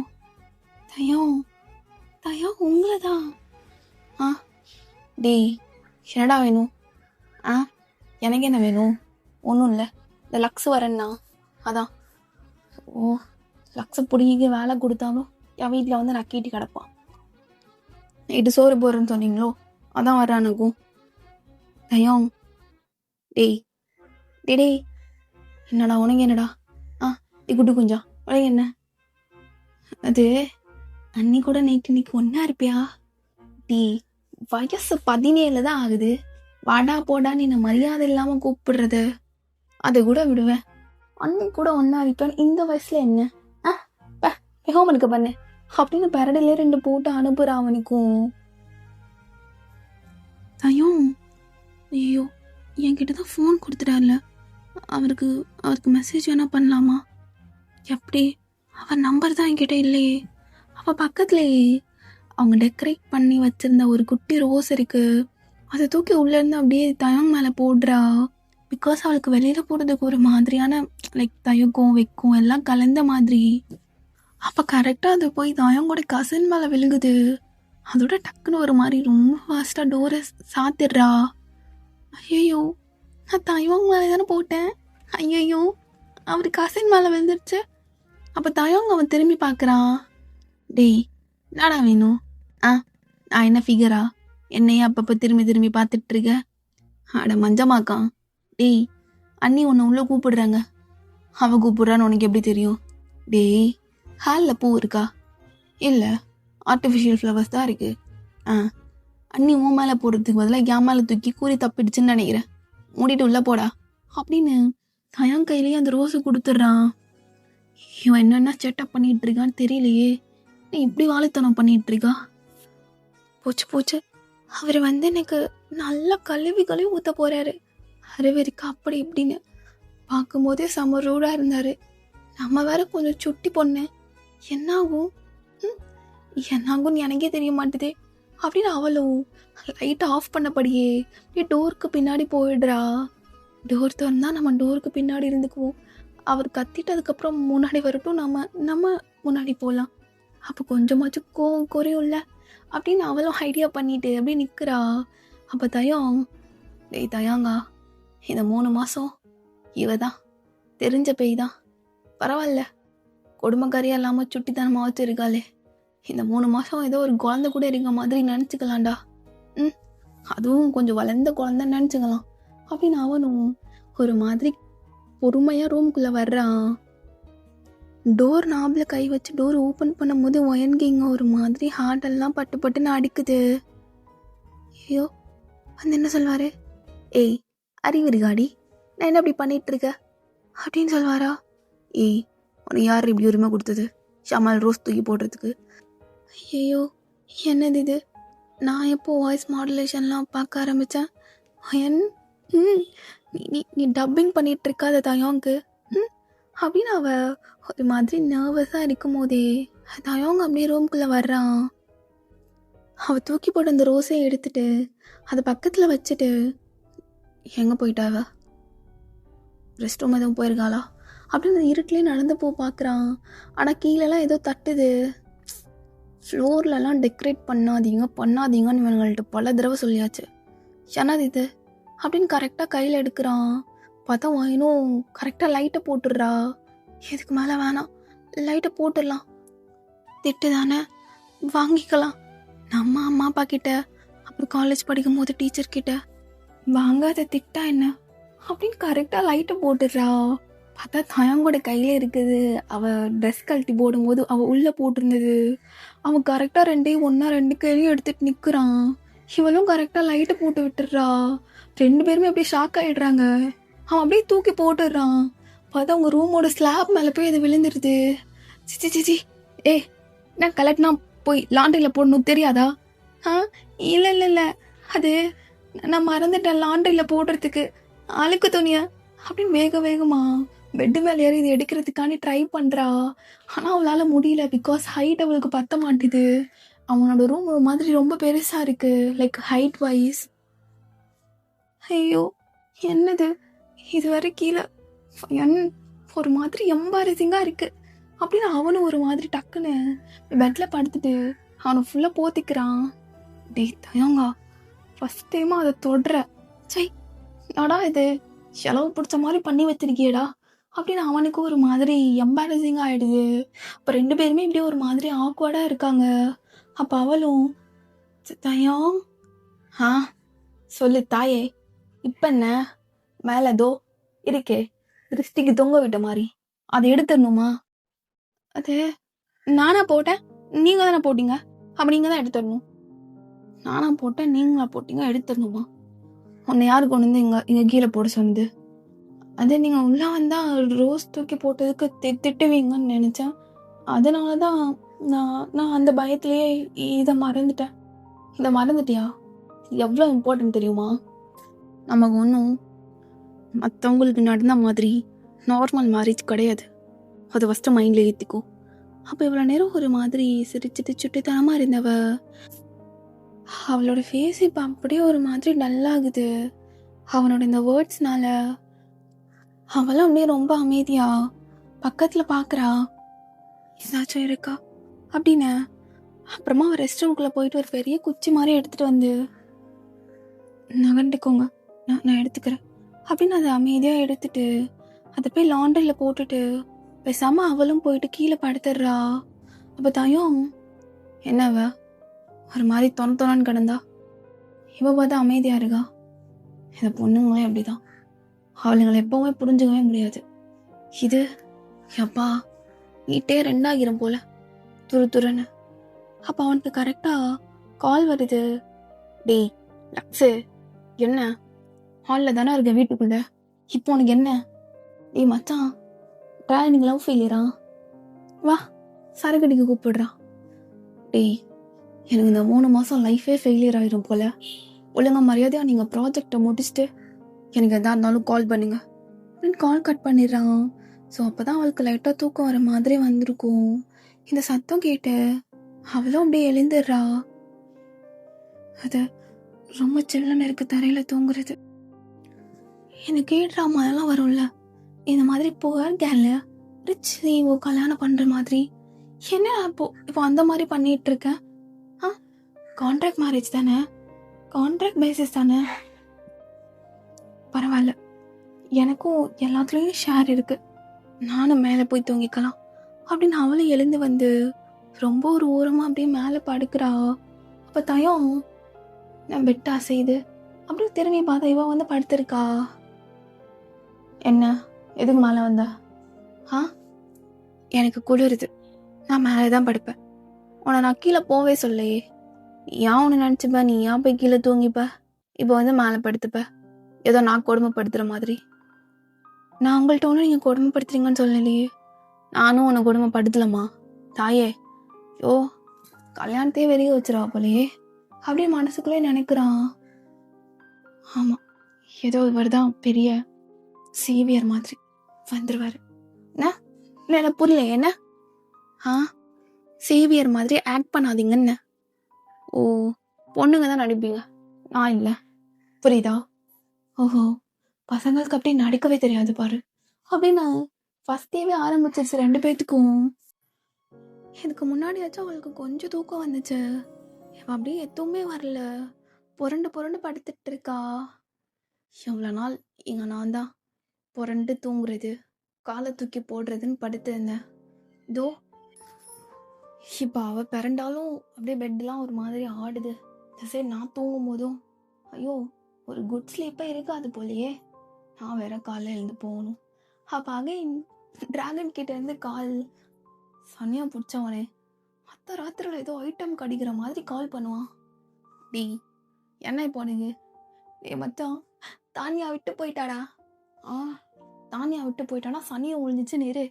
தயம் உங்களை தான். டேய் என்னடா வேணும்? எனக்கு என்ன வேணும்? ஒன்றும் இல்லை, இந்த லக்ஸ் வரேன்னா அதான். ஓ லக்ஸை பிடிக்க வேலை கொடுத்தாலும் என் வீட்டில் வந்து நக்கிட்டு கிடப்பான். நைட்டு சோறு போடுறேன்னு சொன்னீங்களோ அதான் வர்றானுக்கும். தயம் டேய் என்னடா உனக்கு என்னடா? குட்டு குஞ்சா உனக்கு என்ன? அது அன்னி கூட நைட்டு இன்னைக்கு ஒன்றா இருப்பியா? வயசு 17 தான் ஆகுது. வாடா போடா நீ மரியாதை இல்லாமல் கூப்பிடுறது அதை கூட விடுவேன். அன்னி கூட ஒன்றா இருப்பேன். இந்த வயசுல என்ன ஹோம்ஒர்க்கு பண்ணு அப்படின்னு பெரடிலே 2 போட்டு அனுப்புற அவனுக்கும். தயம் ஐயோ என்கிட்ட தான் ஃபோன் கொடுத்துட்டார்ல, அவருக்கு மெசேஜ் வேணா பண்ணலாமா? எப்படி அவன் நம்பர் தான் என்கிட்ட இல்லையே. அவள் பக்கத்துலேயே அவங்க டெக்கரேட் பண்ணி வச்சுருந்த ஒரு குட்டி ரோஸ் இருக்குது, அதை தூக்கி உள்ளேருந்து அப்படியே தயங் மேலே போடுறா. பிகாஸ் அவளுக்கு வெளியில் போடுறதுக்கு ஒரு மாதிரியான லைக் தயக்கம் வைக்கும் எல்லாம் கலந்த மாதிரி. அப்போ கரெக்டாக அது போய் தயங்கோட கசின் மேலே விழுகுது. அதோட டக்குன்னு ஒரு மாதிரி ரொம்ப ஃபாஸ்ட்டாக டோரை சாத்திடுறா. ஐயோ, நான் தயங் மேலே தானே போட்டேன். ஐயோ, அவர் கசின் மேலே விழுந்துருச்சு. அப்போ தயங் அவன் திரும்பி பார்க்குறான். டேய், என்னடா வேணும்? நான் என்ன ஃபிகரா? என்னையே அப்பப்போ திரும்பி திரும்பி பார்த்துட்ருக்க? அட மஞ்சமாக்கா. டேய், அண்ணி உன்னை உள்ளே கூப்பிடுறாங்க. அவள் கூப்பிடுறான்னு உனக்கு எப்படி தெரியும்? டேய், ஹாலில் பூ இருக்கா? இல்லை, ஆர்டிஃபிஷியல் ஃப்ளவர்ஸ் தான் இருக்குது. அண்ணி உன் மேலே போடுறதுக்கு பதிலாக என் மேலே தூக்கி கூறி தப்பிடுச்சுன்னு நினைக்கிறேன். மூடிட்டு உள்ளே போடா அப்படின்னு தயங் கையிலேயே அந்த ரோஸை கொடுத்துட்றான். இவன் என்னென்ன செட்டப் பண்ணிகிட்டு இருக்கான்னு தெரியலையே. நீ இப்படி வாழைத்தனம் பண்ணிகிட்டு இருக்கா? போச்சு, அவர் எனக்கு நல்லா கழுவி ஊற்ற போகிறாரு. அரவரிக்கா அப்படி இப்படின்னு பார்க்கும்போதே செம்ம ரூடாக இருந்தார். நம்ம வேற கொஞ்சம் சுட்டி பொண்ணு, என்னாகும் என்னாகும்னு எனக்கே தெரிய மாட்டுதே அப்படின்னு அவளும் லைட்டை ஆஃப் பண்ணபடியே அப்படியே டோருக்கு பின்னாடி போயிடுறா. டோர் திறந்தா நம்ம டோருக்கு பின்னாடி இருந்துக்குவோம். அவர் கத்திட்டதுக்கப்புறம் முன்னாடி வரட்டும், நம்ம முன்னாடி போகலாம். அப்போ கொஞ்சமாச்சும் கோவம் குறையும்ல அப்படின்னு அவளும் ஐடியா பண்ணிட்டு அப்படியே நிற்கிறா. அப்போ டேய் தயாங்கா, இந்த 3 மாதம் இவ தான் தெரிஞ்ச பேய் தான். பரவாயில்ல, கொடுமைக்காரியாக இல்லாமல் சுட்டித்தனமாக வச்சுருக்காளே. இந்த 3 மாதம் ஏதோ ஒரு குழந்தை கூட இருக்க மாதிரி நினச்சிக்கலாம்டா. அதுவும் கொஞ்சம் வளர்ந்த குழந்தைன்னு நினச்சிக்கலாம் அப்படின்னு அவனும் ஒரு மாதிரி பொறுமையாக ரூம்குள்ளே வர்றான். டோர் நாபில் கை வச்சு டோர் ஓப்பன் பண்ணும் போது ஒயன்கிங்க ஒரு மாதிரி ஹார்ட்டெல்லாம் பட்டுன்னு அடிக்குது. ஐயோ, வந்து என்ன சொல்வார்? ஏய், அறிவு இருக்காடி, நான் என்ன இப்படி பண்ணிகிட்ருக்க அப்படின்னு சொல்வாரா? ஏய், உனக்கு யார் இப்படி உரிமை கொடுத்தது ஷமால் ரோஸ் தூக்கி போடுறதுக்கு? ஐயோ, என்னது இது? நான் எப்போ வாய்ஸ் மாடுலேஷன்லாம் பார்க்க ஆரம்பித்தேன்? நீ டப்பிங் பண்ணிகிட்ருக்கா அதை தயாங்கு அப்படின்னு அவள் ஒரு மாதிரி நர்வஸாக இருக்கும் போதே தயாங்க அப்படியே ரூம்குள்ளே வர்றான். அவள் தூக்கி போட்டு அந்த ரோஸையை எடுத்துட்டு அதை பக்கத்தில் வச்சுட்டு எங்கே போயிட்டாவ? ரெஸ்ட் ரூம் எதுவும் போயிருக்காளா அப்படின்னு இருட்டிலே நடந்து பார்க்குறான். ஆனால் கீழெல்லாம் ஏதோ தட்டுது. ஃப்ளோர்லலாம் டெக்கரேட் பண்ணாதீங்கன்னு இவங்கள்ட்ட பல தடவை சொல்லியாச்சு. என்னது இது அப்படின்னு கரெக்டாக கையில் எடுக்கிறான். பார்த்தா இன்னும் கரெக்டாக லைட்டை போட்டுடுறா. இதுக்கு மேலே வேணாம், லைட்டை போட்டுடலாம். திட்டு தானே, வாங்கிக்கலாம். நம்ம அம்மா அப்பா கிட்ட, அப்புறம் காலேஜ் படிக்கும் போது டீச்சர்கிட்ட வாங்காத திட்டா என்ன அப்படின்னு கரெக்டாக லைட்டை போட்டுடுறா. பார்த்தா தயங்கோட கையில் இருக்குது. அவள் ட்ரெஸ் கழட்டி போடும்போது அவள் உள்ளே போட்டிருந்தது. அவன் கரெக்டாக ரெண்டு கையிலையும் எடுத்துகிட்டு நிற்கிறான். இவளும் கரெக்டாக லைட்டை போட்டு விட்டுடுறா. 2 பேருமே அப்படியே ஷாக் ஆகிடுறாங்க. அவன் அப்படியே தூக்கி போட்டுடுறான். பார்த்தா அவங்க ரூமோட ஸ்லாப் மேலே போய் அது விழுந்துடுது. சிச்சி நான் கலட்டினா போய் லாண்ட்ரியில் போடணும் தெரியாதா? இல்லை அது நான் மறந்துட்டேன் லாண்ட்ரியில் போடுறதுக்கு அழுக்கு துணியை அப்படின்னு வேகமா பெட்டு மேலே ஏறி இது எடுக்கிறதுக்காண்டி ட்ரை பண்ணுறா. ஆனால் அவளால் முடியல. பிகாஸ் ஹைட் அவளுக்கு பத்த மாட்டுது. அவனோட ரூம் ஒரு மாதிரி ரொம்ப பெருசாக இருக்குது, லைக் ஹைட் வைஸ். ஐயோ, என்னது இதுவரை கீழே ஒரு மாதிரி எம்பாரசிங்காக இருக்குது அப்படின்னு அவனும் ஒரு மாதிரி டக்குன்னு பெட்டில் படுத்துட்டு அவனை ஃபுல்லாக போத்திக்கிறான். டேய் தயங்கா, ஃபஸ்ட் டைமாக அதை தொடுற. சை, நாடா இது செலவு பிடிச்ச மாதிரி பண்ணி வச்சிருக்கியடா அப்படின்னு அவனுக்கு ஒரு மாதிரி எம்பாரசிங்காக ஆகிடுது. அப்போ 2 பேருமே இப்படியே ஒரு மாதிரி ஆக்வர்டாக இருக்காங்க. அப்போ அவளும் தயம் சொல்லு தாயே, இப்போ என்ன மேலே தோ இருக்கே திருஷ்டிக்கு தொங்க விட்ட மாதிரி, அதை எடுத்துடணுமா? அது நானா போட்டேன், நீங்கள் தானே போட்டீங்க, அப்போ நீங்கள் தான் எடுத்துடணும். நானா போட்டேன், நீங்களா போட்டீங்க, எடுத்துடணுமா? உன்னை யாரு கொண்டு வந்து இங்கே கீழே போட சொன்னது? அதே நீங்கள் உள்ளே வந்தால் ரோஸ் தூக்கி போட்டதுக்கு திட்டுவீங்கன்னு நினச்சேன். அதனால தான் நான் அந்த பயத்துலேயே இதை மறந்துட்டேன். இதை மறந்துட்டியா? எவ்வளோ இம்பார்ட்டன்ட் தெரியுமா? நமக்கு ஒன்றும் மற்றவங்களுக்கு நடந்த மாதிரி நார்மல் மேரேஜ் கிடையாது. அதை ஃபஸ்ட்டு மைண்டில் ஏற்றிக்கோ. அப்போ இவ்வளோ நேரம் ஒரு மாதிரி சிரிச்சிட்டு சுட்டித்தனமாக இருந்தவ அவளோட ஃபேஸ் இப்போ அப்படியே ஒரு மாதிரி டல்லாகுது. அவனோட இந்த வேர்ட்ஸ்னால அவளும் அப்படியே ரொம்ப அமைதியா பக்கத்தில் பார்க்குறா, ஏதாச்சும் இருக்கா அப்படின்னு. அப்புறமா அவள் ரெஸ்ட் ரூம்குள்ளே போயிட்டு ஒரு பெரிய குச்சி மாதிரி எடுத்துகிட்டு வந்து, நகண்டுக்கோங்க, நான் எடுத்துக்கிறேன் அப்படின்னு அதை அமைதியாக எடுத்துட்டு அதை போய் லாண்டரியில் போட்டுட்டு பேசாமல் அவளும் போயிட்டு கீழே படுத்துடுறா. அப்போ தாயும் என்னவ ஒரு மாதிரி தொணன்னு கிடந்தா. இவ பார்த்தா அமைதியாக இருக்கா. இந்த பொண்ணுங்களே அப்படிதான், அவளுங்களை எப்பவுமே புரிஞ்சுக்கவே முடியாது. இது எப்பா வீட்டே ரெண்டாகிரும் போல துருன்னு. அப்போ அவனுக்கு கரெக்டாக கால் வருது. டேய் லக்ஸு, என்ன ஹாலில் தானே இருக்க வீட்டுக்குள்ள, இப்போ உனக்கு என்ன? டேய் மச்சான், ட்ராவலிங் லவ் ஃபெயிலியரா, வா சரக்கடிக்கு கூப்பிடுறா. டேய் எனக்கு இந்த 3 மாதம் லைஃபே ஃபெயிலியர் ஆகிரும் போல், ஒழுங்காக மரியாதையாக நீங்கள் ப்ராஜெக்டை முடிச்சுட்டு எனக்கு எதாக இருந்தாலும் கால் பண்ணுங்க அப்படின்னு கால் கட் பண்ணிடுறான். ஸோ அப்போ தான் அவளுக்கு லைட்டாக தூக்கம் வர மாதிரி வந்திருக்கும். இந்த சத்தம் கேட்டு அவளும் அப்படியே எழுந்துடுறா. அது ரொம்ப சில்லுன்னு இருக்கு தரையில் தூங்குறது. எனக்கு கேட்குற மாதிரிலாம் வரும்ல, இந்த மாதிரி புகார் கேர்ல ரிச் சிஓ கல்யாணம் பண்ணுற மாதிரி. என்ன இப்போ அந்த மாதிரி பண்ணிட்டு இருக்கேன்? கான்ட்ராக்ட் மேரேஜ் தானே, கான்ட்ராக்ட் பேசிஸ் தானே, பரவாயில்ல, எனக்கும் எல்லாத்துலேயும் ஷேர் இருக்கு, நானும் மேலே போய் தூங்கிக்கலாம் அப்படின்னு அவளும் எழுந்து வந்து ரொம்ப ஒரு ஓரமாக அப்படியே மேலே படுக்கிறா. அப்போ தயம் நான் பெட்டா செய்து அப்படியே திரும்பி பார்த்தா இவ வந்து படுத்திருக்கா. என்ன எதுக்கு மேலே வந்த? எனக்கு குளிருது, நான் மேலே தான் படுப்பேன், உன்னை நான் கீழே போவே சொல்லையே, ஏன் உன்னை நினச்சிப்ப, நீ ஏன் போய் கீழே தூங்கிப்ப, இப்போ வந்து மேலே படுத்துப்ப, ஏதோ நான் கொடுமைப்படுத்துகிற மாதிரி. நான் உங்கள்கிட்ட ஒன்றும் நீங்கள் கொடுமைப்படுத்துறீங்கன்னு சொல்லலையே, நானும் உன்னை கொடுமைப்படுத்தலம்மா தாயே. யோ கல்யாணத்தையே வெளியே வச்சிருவா போலையே அப்படின்னு மனசுக்குள்ளே நினைக்கிறான். ஆமாம், ஏதோ இவர் தான் பெரிய சேவியர் மாதிரி வந்துடுவார். என்ன புரியல? என்ன சேவியர் மாதிரி ஆக்ட் பண்ணாதீங்கன்னு. ஓ, பொண்ணுங்க தான் நடிப்பீங்க, நான் இல்லை, புரியுதா? ஓஹோ, பசங்களுக்கு அப்படி நடிக்கவே தெரியாது பாரு அப்படின்னு ஃபஸ்ட்டேவே ஆரம்பிச்சிருச்சு 2 பேத்துக்கும். இதுக்கு முன்னாடியாச்சும் அவளுக்கு கொஞ்சம் தூக்கம் வந்துச்சு, அப்படியே எதுவுமே வரல, புரண்டு படுத்துட்டு இருக்கா. எவ்வளோ நாள் இங்கே நான் தான் புரண்டு தூங்குறது, காலை தூக்கி போடுறதுன்னு படுத்திருந்தேன். இதோ இப்போ அவள் பிறண்டாலும் அப்படியே பெட்டெலாம் ஒரு மாதிரி ஆடுது. சரி, நான் தூங்கும் போதும் ஐயோ ஒரு குட் ஸ்லீப்பாக இருக்காது போலையே, நான் வேற காலையில் எழுந்து போகணும். அப்போ அகைன் டிராகன் கிட்ட இருந்து கால், சனியாக பிடிச்சவனே மற்ற ராத்திரியில் ஏதோ ஐட்டம் கடிக்கிற மாதிரி கால் பண்ணுவான். டி என்ன இப்போ நீங்க? டே மச்சான், தானியா விட்டு போயிட்டாடா. தானியா விட்டு போயிட்டானா சனியை ஒழிஞ்சிச்சு நேரு.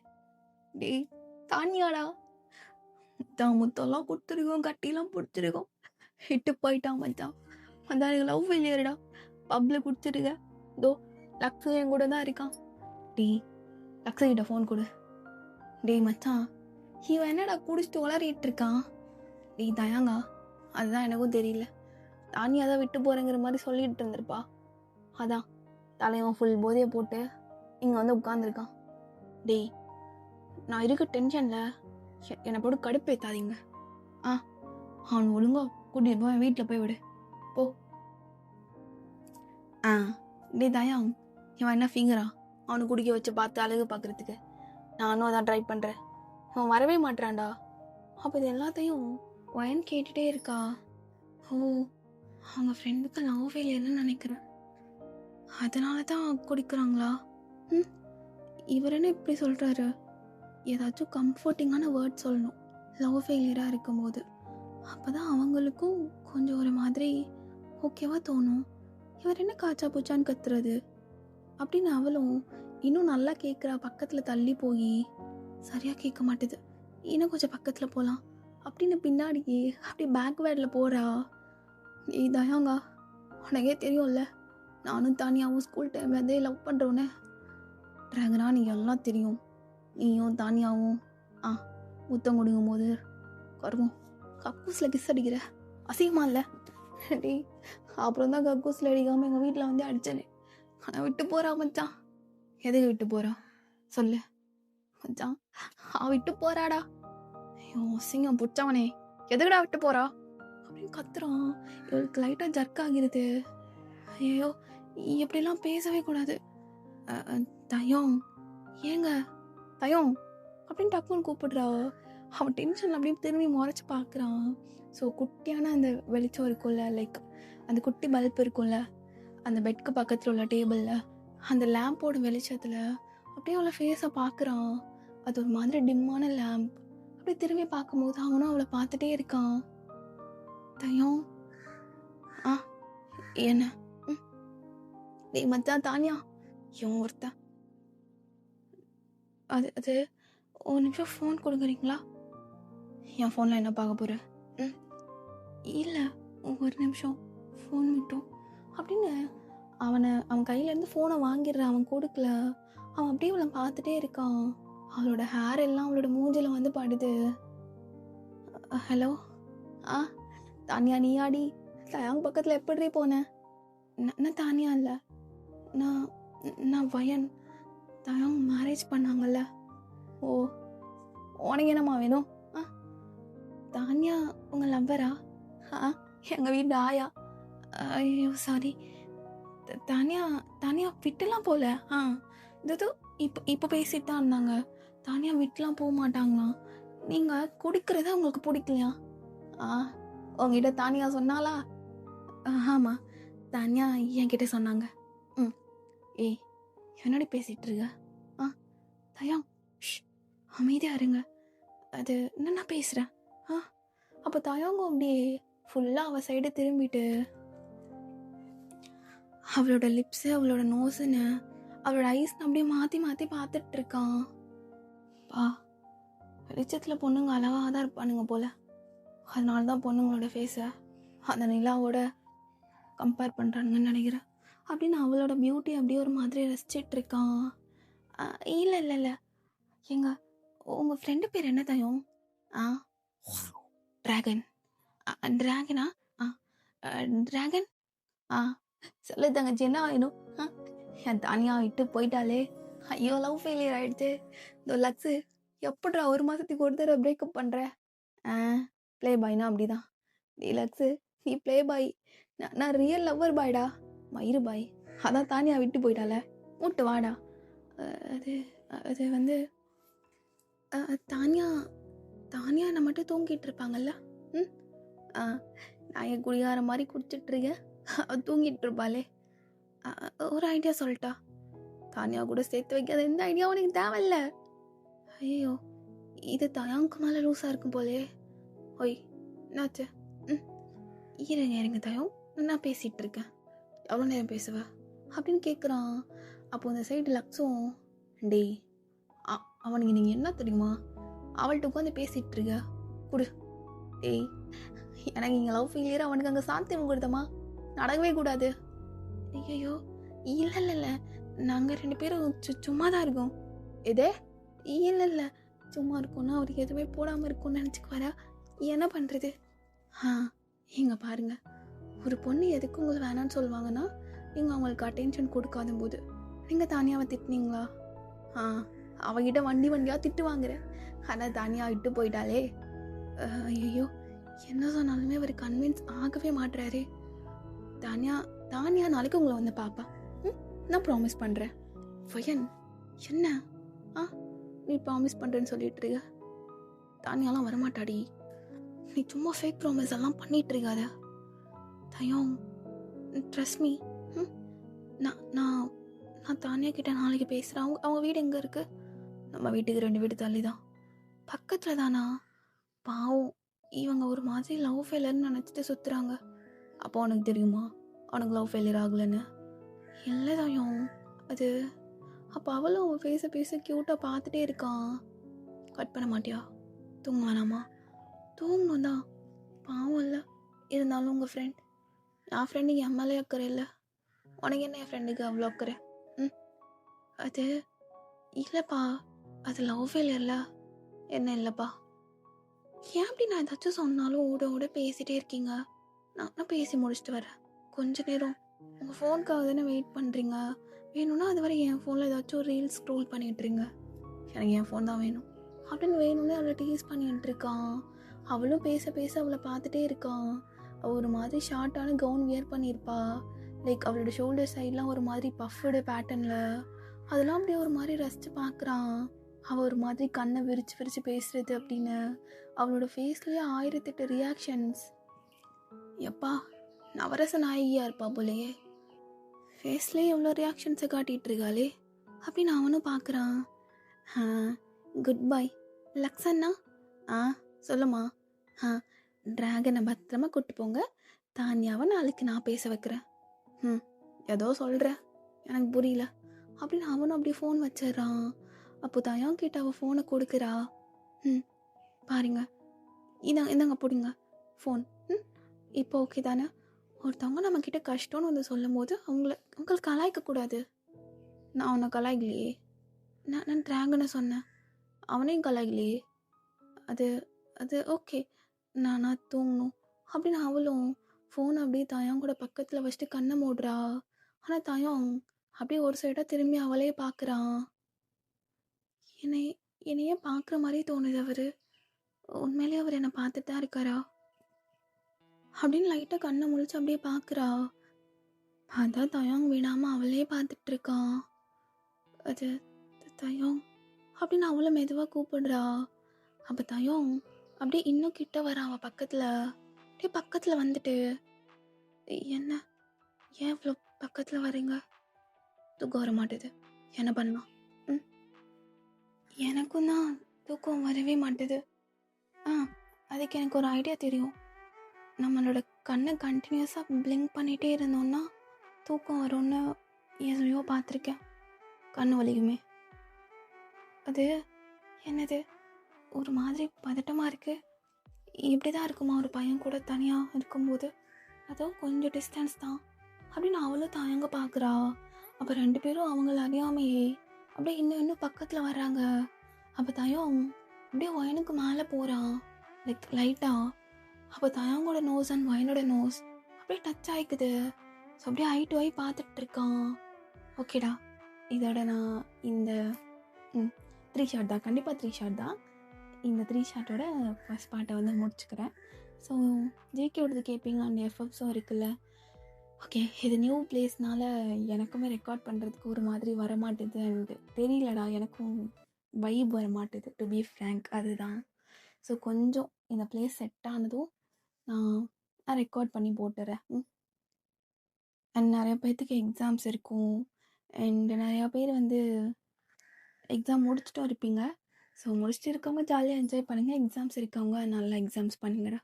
டே தானியாடா, முத்தெல்லாம் கொடுத்துருக்கோம், கட்டிலாம் பிடிச்சிருக்கோம், விட்டு போயிட்டான் மச்சான். அதான் எனக்கு லவ் ஃபெயிலியர்டா, பப்பில் குடிச்சிருக்க. இதோ லக்ஸு என் கூட தான் இருக்கான். டே லக்ஸு கிட்ட ஃபோன் கொடு. டே மச்சான், இவன் என்னடா குடிச்சிட்டு உளறிட்டு இருக்கான். டே தயாங்கா, அதுதான் எனக்கும் தெரியல, தானியா தான் விட்டு போகிறேங்கிற மாதிரி சொல்லிட்டு இருந்திருப்பா, அதான் தலைவன் ஃபுல் போதையை போட்டு இங்கே வந்து உட்காந்துருக்கான். டேய் நான் இருக்க டென்ஷனில் என்னை போட்டு கடுப்பேத்தாதீங்க. அவன் ஒழுங்கா கூட்டிட்டு போய் வீட்டில் போய் விடு போ. டே தயாங், இவன் என்ன ஃபிங்கரா அவனை குடிக்க வச்சு பார்த்து அழகு பார்க்குறதுக்கு? நானும் அதான் ட்ரை பண்ணுறேன், அவன் வரவே மாட்டான்டா. அப்போ இது எல்லாத்தையும் ஒயன் கேட்டுகிட்டே இருக்கா. ஓ, அவங்க ஃப்ரெண்டுக்கு லவ் ஃபெயிலியர்னு நினைக்கிறேன், அதனால தான் குடிக்கிறாங்களா? இவர் என்ன இப்படி சொல்கிறாரு? ஏதாச்சும் கம்ஃபர்டிங்கான வேர்ட் சொல்லணும் லவ் ஃபெயிலியராக இருக்கும்போது, அப்போ தான் அவங்களுக்கும் கொஞ்சம் ஒரு மாதிரி ஓகேவா தோணும். இவர் என்ன காய்ச்சா பூச்சான்னு கத்துறது அப்படின்னு அவளும் இன்னும் நல்லா கேட்குறா. பக்கத்தில் தள்ளி போய் சரியாக கேட்க மாட்டுது, இன்னும் கொஞ்சம் பக்கத்தில் போகலாம் அப்படின்னு பின்னாடியே அப்படி பேக்வேர்டில் போகிறா. தயாங்கா, உனக்கே தெரியும்ல, நானும் தானியாவும் ஸ்கூல் டைம்லேருந்தே லவ் பண்ணுறோன்னே. ட்ராகனா, நீ எல்லாம் தெரியும், நீயும் தானியாவும் முத்தம் கொடுக்கும் போது கருமம் கக்கூஸில் கிஸ் அடிக்கிற அசிங்கமா இல்லை டேய். அப்புறம் தான் கக்கூஸில் அடிக்காமல் எங்கள் வீட்டில் வந்து அடிச்சேனே. ஆனால் விட்டு போகிறா மச்சான். எதுக்கு விட்டு போகிறா சொல்லு மச்சான். விட்டு போகிறாடா. ஐயோ அசிங்கம் பிடிச்சவனே, எதுக்குடா விட்டு போகிறா அப்படின்னு கத்துறான். இவளுக்கு லைட்டாக ஜர்க் ஆகிருது. ஐயோ எப்படிலாம் பேசவே கூடாது. தயம் ஏங்க தயம் அப்படின்னு டக்குன்னு கூப்பிடுறா. அவன் டென்ஷன் அப்படியே திரும்பி முறைச்சி பார்க்குறான். ஸோ குட்டியான அந்த வெளிச்சம் இருக்கும்ல, லைக் அந்த குட்டி பல்ப் இருக்கும்ல அந்த பெட்க்கு பக்கத்தில் உள்ள டேபிளில், அந்த லேம்போட வெளிச்சத்தில் அப்படியே அவளை ஃபேஸை பார்க்குறான். அது ஒரு மாதிரி டிம்மான லேம்ப். அப்படியே திரும்பி பார்க்கும்போது அவனும் அவளை பார்த்துட்டே இருக்கான். தயம் என்ன டேய் மச்சான் தானியா இவன் ஒருத்த அது ஒரு நிமிஷம் ஃபோன் கொடுக்குறீங்களா? என் ஃபோனில் என்ன பார்க்க போகிற? இல்லை ஒரு நிமிஷம் ஃபோன் மட்டும் அப்படின்னு அவன் கையிலேருந்து ஃபோனை வாங்கிடுறான். அவன் கொடுக்கல. அவன் அப்படியே அவளை பார்த்துட்டே இருக்கான். அவளோட ஹேர் எல்லாம் அவளோட மூஞ்சில் வந்து படுது. ஹலோ தானியா நீயாடி? தயாங் பக்கத்தில் எப்படி போனேன்? நான் தானியா இல்லை, நான் வயன். தயாங் மேரேஜ் பண்ணாங்கல்ல. ஓ உனக்கு என்னம்மா வேணும்? தானியா உங்கள் லவ்வரா? எங்கள் வீட்டு ஆயா. ஐயோ சாரி. தானியா விட்டுலாம் போகல. இது இப்போ பேசிட்டு தான் இருந்தாங்க. தானியா விட்டுலாம் போக மாட்டாங்களாம். நீங்கள் குடிக்கிறதா உங்களுக்கு பிடிக்கலையா? உங்ககிட்ட தானியா சொன்னாலா? ஆமாம் தானியா என்கிட்ட சொன்னாங்க. ஏய் என்னடி பேசிகிட்டு இருக்க? தயாங் அமைதியாக இருங்க. அது என்ன பேசுகிறேன். அப்போ தயாங்க அப்படியே ஃபுல்லாக அவள் சைடு திரும்பிட்டு அவளோட லிப்ஸு அவளோட நோஸுன்னு அவளோட ஐஸ்ன்னு அப்படியே மாற்றி மாற்றி பார்த்துட்டு இருக்கான். வெளிச்சத்தில் பொண்ணுங்க அழகாக தான் இருப்பானுங்க போல். அதனால தான் பொண்ணுங்களோட ஃபேஸை அந்த நிலாவோட கம்பேர் பண்ணுறானுங்கன்னு நினைக்கிறேன். அப்படின்னு அவளோட பியூட்டி அப்படியே ஒரு மாதிரி ரசிச்சிட்டு இருக்கான். இல்லை உங்கள் ஃப்ரெண்டு பேர் என்ன தயம்? ட்ராகன். ட்ராகனா? ட்ராகன் சொல்லு தங்கச்சி என்ன வேணும்? என் தானியா விட்டு போயிட்டாலே. ஐயோ லவ் ஃபெயிலியர் ஆகிடுச்சு. இந்த லக்ஸு எப்படிடா ஒரு மாதத்துக்கு ஒரு தடவை பிரேக்கப் பண்ணுற? ப்ளே பாய்னா அப்படிதான். டி லக்ஸு நீ ப்ளே பாய், நான் ரியல் லவ்வர் பாய்டா. மயிறு பாய். அதான் தானியா விட்டு போயிட்டால. மூட்டு வாடா. அது வந்து தானியா நான் மட்டும் தூங்கிட்டு இருப்பாங்கல்ல. நான் என் குடிகார மாதிரி குடிச்சிட்ருக்கேன், தூங்கிட்டு இருப்பாளே. ஒரு ஐடியா சொல்லிட்டா. தானியா கூட சேர்த்து வைக்காத எந்த ஐடியாவும் எனக்கு தேவையில்ல. ஐயோ இது தயாங்க்கு மேலே லூஸாக இருக்கும் போலே. ஒய் என்னாச்சு? இருங்க தயம், நான் பேசிகிட்டு இருக்கேன். எவ்வளோ நேரம் பேசுவ அப்படின்னு கேட்குறான். அப்போ அந்த சைடு லக்ஸும் டேய் அவனுக்கு நீங்கள் என்ன தெரியுமா, அவள்கிட்ட உட்காந்து பேசிகிட்டு இருக்க குடு. டேய் எனக்கு இங்கே லவ் ஃபெயிலியர், அவனுக்கு அங்கே சாத்தியம் கொடுத்தமா நடக்கவே கூடாது. ஐயோ இல்லை நாங்கள் 2 பேரும் சும்மா தான் இருக்கோம். எதே இல்லை சும்மா இருக்கோன்னா அவருக்கு எதுவுமே போடாமல் இருக்கும்னு நினச்சிக்குவாரா? என்ன பண்ணுறது? இங்கே பாருங்க, ஒரு பொண்ணு எதுக்கு உங்களுக்கு வேணான்னு சொல்லுவாங்கன்னா நீங்கள் அவங்களுக்கு அட்டென்ஷன் கொடுக்காத போது. நீங்கள் தானியாவை திட்டினீங்களா? அவகிட்ட வண்டியாக திட்டு வாங்குறேன். ஆனால் தானியாக விட்டு போயிட்டாலே. ஐயோ என்ன சொன்னாலுமே அவர் கன்வின்ஸ் ஆகவே மாட்டுறாரு. தானியா நாளைக்கு உங்களை வந்து பாப்பா. நான் ப்ராமிஸ் பண்ணுறேன். ஃபயன் என்ன நீ ப்ராமிஸ் பண்ணுறேன்னு சொல்லிட்டு இருக்க? தானியாலாம் வரமாட்டாடி. நீ சும்மா ஃபேக் ப்ராமிஸ் எல்லாம் பண்ணிட்டு இருக்காத தயம். Trust me. நான் தானியா கிட்ட நாளைக்கு பேசுகிறேன். அவங்க வீடு எங்கே இருக்குது? நம்ம வீட்டுக்கு 2 வீடு தள்ளி தான், பக்கத்தில் தானா. பாவம் இவங்க ஒரு மாதிரி லவ் ஃபெயிலியர்னு நினச்சிட்டு சுற்றுறாங்க. அப்போ உனக்கு தெரியுமா அவனுக்கு லவ் ஃபெயிலியர் ஆகலைன்னு? இல்லை தயம் அது. அப்போ அவளும் அவன் பேச க்யூட்டாக பார்த்துட்டே இருக்கான். கட் பண்ண மாட்டியா? தூங்க வேணாமா? தூங்கணும் தான், பாவம் இல்லை. இருந்தாலும் உங்கள் ஃப்ரெண்ட், என் ஃப்ரெண்டுக்கு எம்எல்ஏ அக்கறை இல்லை. உனக்கு என்ன என் ஃப்ரெண்டுக்கு அவ்வளோ அக்கறை? அது இல்லைப்பா, அது லவ் ஃபெயிலியர்ல. என்ன இல்லைப்பா, ஏன் அப்படி நான் ஏதாச்சும் சொன்னாலும் ஓட ஓட பேசிகிட்டே இருக்கீங்க? நான் பேசி முடிச்சுட்டு வரேன். கொஞ்ச நேரம் உங்கள் ஃபோனுக்காக தானே வெயிட் பண்ணுறீங்க. வேணும்னா அது வரை என் ஃபோனில் ஏதாச்சும் ரீல்ஸ் ஸ்க்ரோல் பண்ணிகிட்ருங்க. எனக்கு என் ஃபோன் தான் வேணும் அப்படின்னு வேணும்னே அவளை டீஸ் பண்ணிகிட்டு இருக்கான். அவளும் பேச பேச அவளை பார்த்துட்டே இருக்கான். அவள் ஒரு மாதிரி ஷார்ட்டான கவுன் வியர் பண்ணியிருப்பா. லைக் அவளோட ஷோல்டர் சைட்லாம் ஒரு மாதிரி பஃப்டு பேட்டர்னில். அதெல்லாம் அப்படியே ஒரு மாதிரி ரசித்து பார்க்குறான். அவள் ஒரு மாதிரி கண்ணை விரித்து விரித்து பேசுகிறது அப்படின்னு. அவளோட ஃபேஸ்லேயே 1008 ரியாக்ஷன்ஸ். எப்பா நவரச நாயகியாக இருப்பா போலையே, ஃபேஸ்லேயே எவ்வளோ ரியாக்ஷன்ஸை காட்டிகிட்டு இருக்காளே அப்படின்னு அவனும் பார்க்குறான். குட் பை லக்ஸண்ணா. சொல்லுமா. ட்ராகனை பத்திரமா கூட்டு போங்க. தானியாவை நாளைக்கு நான் பேச வைக்கிறேன். ஏதோ சொல்கிற எனக்கு புரியல அப்படின்னு அவனும் அப்படியே ஃபோன் வச்சிட்றான். அப்போ தயான் கிட்ட அவள் ஃபோனை கொடுக்குறா. பாருங்க இந்தாங்க போடுங்க ஃபோன். இப்போ ஓகே தானே? ஒருத்தவங்க நம்மக்கிட்ட கஷ்டம்னு வந்து சொல்லும் போது அவங்களை கலாய்க்கக்கூடாது. நான் அவனை கலாய்க்கலையே. நான் ட்ராகனை சொன்னேன், அவனையும் கலாய்க்கலையே. அது அது ஓகே. நான் தூங்கணும் அப்படின்னு அவளும் ஃபோனை அப்படியே தயான் கூட பக்கத்தில் வச்சுட்டு கண்ணை மூடுறா. ஆனால் தயான் அப்படியே ஒரு சைடாக திரும்பி அவளே பார்க்குறான். என்னையே பார்க்குற மாதிரி தோணுது. அவர் உண்மையிலேயே அவர் என்னை பார்த்துட்டு தான் இருக்காரா அப்படின்னு லைட்டாக கண்ணை முழிச்சு அப்படியே பார்க்குறா. அதான் தயாங் விடாமல் அவளே பார்த்துட்டு இருக்கான். அது தயாங் அப்படின்னு அவளை மெதுவாக கூப்பிடுறா. அப்போ தயாங் அப்படியே இன்னும் கிட்ட வரா அவள் பக்கத்தில். அப்படியே பக்கத்தில் வந்துட்டு, என்ன ஏன் இவ்வளோ பக்கத்தில் வரீங்க? தூக்கம் வர மாட்டுது, என்ன பண்ணலாம்? எனக்கும் தான் தூக்கம் வரவே மாட்டுது. அதுக்கு எனக்கு ஒரு ஐடியா தெரியும். நம்மளோட கண்ணை கண்டினியூஸாக பிளிங்க் பண்ணிகிட்டே இருந்தோம்னா தூக்கம் வரும்னு எதுலையோ பார்த்துருக்கேன். கண்ணு வலிக்குமே. அது என்னது ஒரு மாதிரி பதட்டமாக இருக்குது. இப்படி தான் இருக்குமா ஒரு பையன் கூட தனியாக இருக்கும்போது? அதுவும் கொஞ்சம் டிஸ்டன்ஸ் தான் அப்படின்னு அவளும் தயங்க பார்க்குறா. அப்போ 2 பேரும் அவங்கள அறியாமையே அப்படியே இன்னும் பக்கத்தில் வர்றாங்க. அப்போ தயம் அப்படியே வயனுக்கு மேலே போகிறான், லைக் லைட்டாக. அப்போ தயங்கோட நோஸ் அண்ட் வயனோட நோஸ் அப்படியே டச் ஆகிக்குது. ஸோ அப்படியே ஐ டு ஐ பார்த்துட்டு இருக்கான். ஓகேடா, இதோட நான் இந்த 3 ஷாட் தான், கண்டிப்பாக 3 ஷாட் தான். இந்த 3 ஷாட்டோட ஃபஸ்ட் பார்ட்டை வந்து முடிச்சுக்கிறேன். ஸோ ஜேகேவோடது கேட்பீங்க அண்ட் எஃப்எஃப்ஸும் இருக்குல்ல. ஓகே, இது நியூ பிளேஸ்னால எனக்குமே ரெக்கார்ட் பண்ணுறதுக்கு ஒரு மாதிரி வரமாட்டுது. அண்ட் தெரியலடா, எனக்கும் வைப் வரமாட்டுது டு பி ஃப்ரேங்க். அதுதான். ஸோ கொஞ்சம் இந்த பிளேஸ் செட் ஆனதும் நான் ரெக்கார்ட் பண்ணி போட்டுறேன். அண்ட் நிறையா பேர்த்துக்கு எக்ஸாம்ஸ் இருக்கும். அண்ட் நிறையா பேர் வந்து எக்ஸாம் முடிச்சுட்டும் இருப்பீங்க. ஸோ முடிச்சுட்டு இருக்கவங்க ஜாலியாக என்ஜாய் பண்ணுங்கள். எக்ஸாம்ஸ் இருக்கவங்க நல்லா எக்ஸாம்ஸ் பண்ணுங்கடா.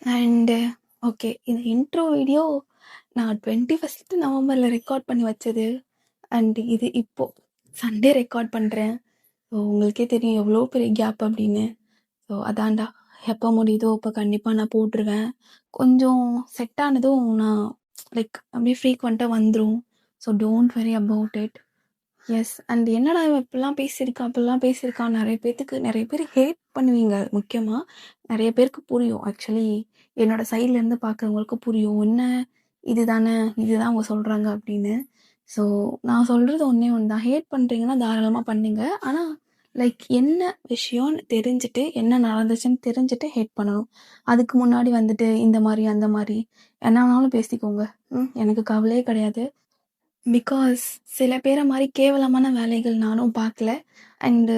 அண்டு ஓகே, இந்த இன்ட்ரோ வீடியோ நான் 21 நவம்பரில் ரெக்கார்ட் பண்ணி வச்சது. அண்டு இது இப்போது சண்டே ரெக்கார்ட் பண்ணுறேன். ஸோ உங்களுக்கே தெரியும் எவ்வளோ பெரிய கேப் அப்படின்னு. ஸோ அதான்டா, எப்போ முடியுதோ இப்போ கண்டிப்பாக நான் போட்டுருவேன். கொஞ்சம் செட் ஆனதும் நான் லைக் அப்படியே ஃப்ரீக்வெண்ட்டாக வந்துடும். So don't worry about it. Yes. And என்னடா இப்படிலாம் பேசியிருக்கான் நிறைய பேர் ஹேட் பண்ணுவீங்க. முக்கியமாக நிறைய பேருக்கு புரியும். ஆக்சுவலி என்னோடய சைட்லேருந்து பார்க்குறவங்களுக்கு புரியும், என்ன இதுதான் அவங்க சொல்கிறாங்க அப்படின்னு. ஸோ நான் சொல்கிறது ஒன்றே ஒன்று தான், ஹேட் பண்ணுறீங்கன்னா தாராளமாக பண்ணுங்க. ஆனால் லைக் என்ன விஷயம்னு தெரிஞ்சுட்டு, என்ன நடந்துச்சுன்னு தெரிஞ்சுட்டு ஹேட் பண்ணணும். அதுக்கு முன்னாடி வந்துட்டு இந்த மாதிரி அந்த மாதிரி என்னன்னாலும் பேசிக்கோங்க. எனக்கு கவலையே கிடையாது. பிகாஸ் சில பேரை மாதிரி கேவலமான வேலைகள் நானும் பார்க்கல. அண்டு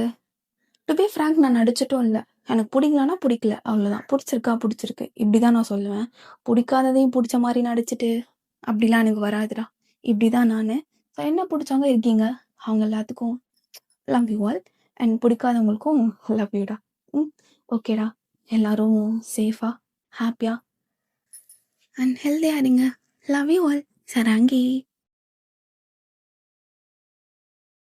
டு பி ஃப்ராங்க், நான் நடிச்சிட்டும் இல்லை. எனக்கு பிடிக்கலன்னா பிடிக்கல, அவ்வளோதான். பிடிச்சிருக்கு இப்படி தான் நான் சொல்லுவேன். பிடிக்காததையும் பிடிச்ச மாதிரி நடிச்சிட்டு அப்படிலாம் எனக்கு வராதுடா. இப்படி தான் நான். ஸோ என்ன பிடிச்சவங்க இருக்கீங்க, அவங்க எல்லாத்துக்கும் லவ் யூ ஆல். அண்ட் பிடிக்காதவங்களுக்கும் லவ் யூடா. ஓகேடா, எல்லோரும் சேஃபாக ஹாப்பியாக அண்ட் ஹெல்த்தியாக இருங்க. Love you all. சராங்கி.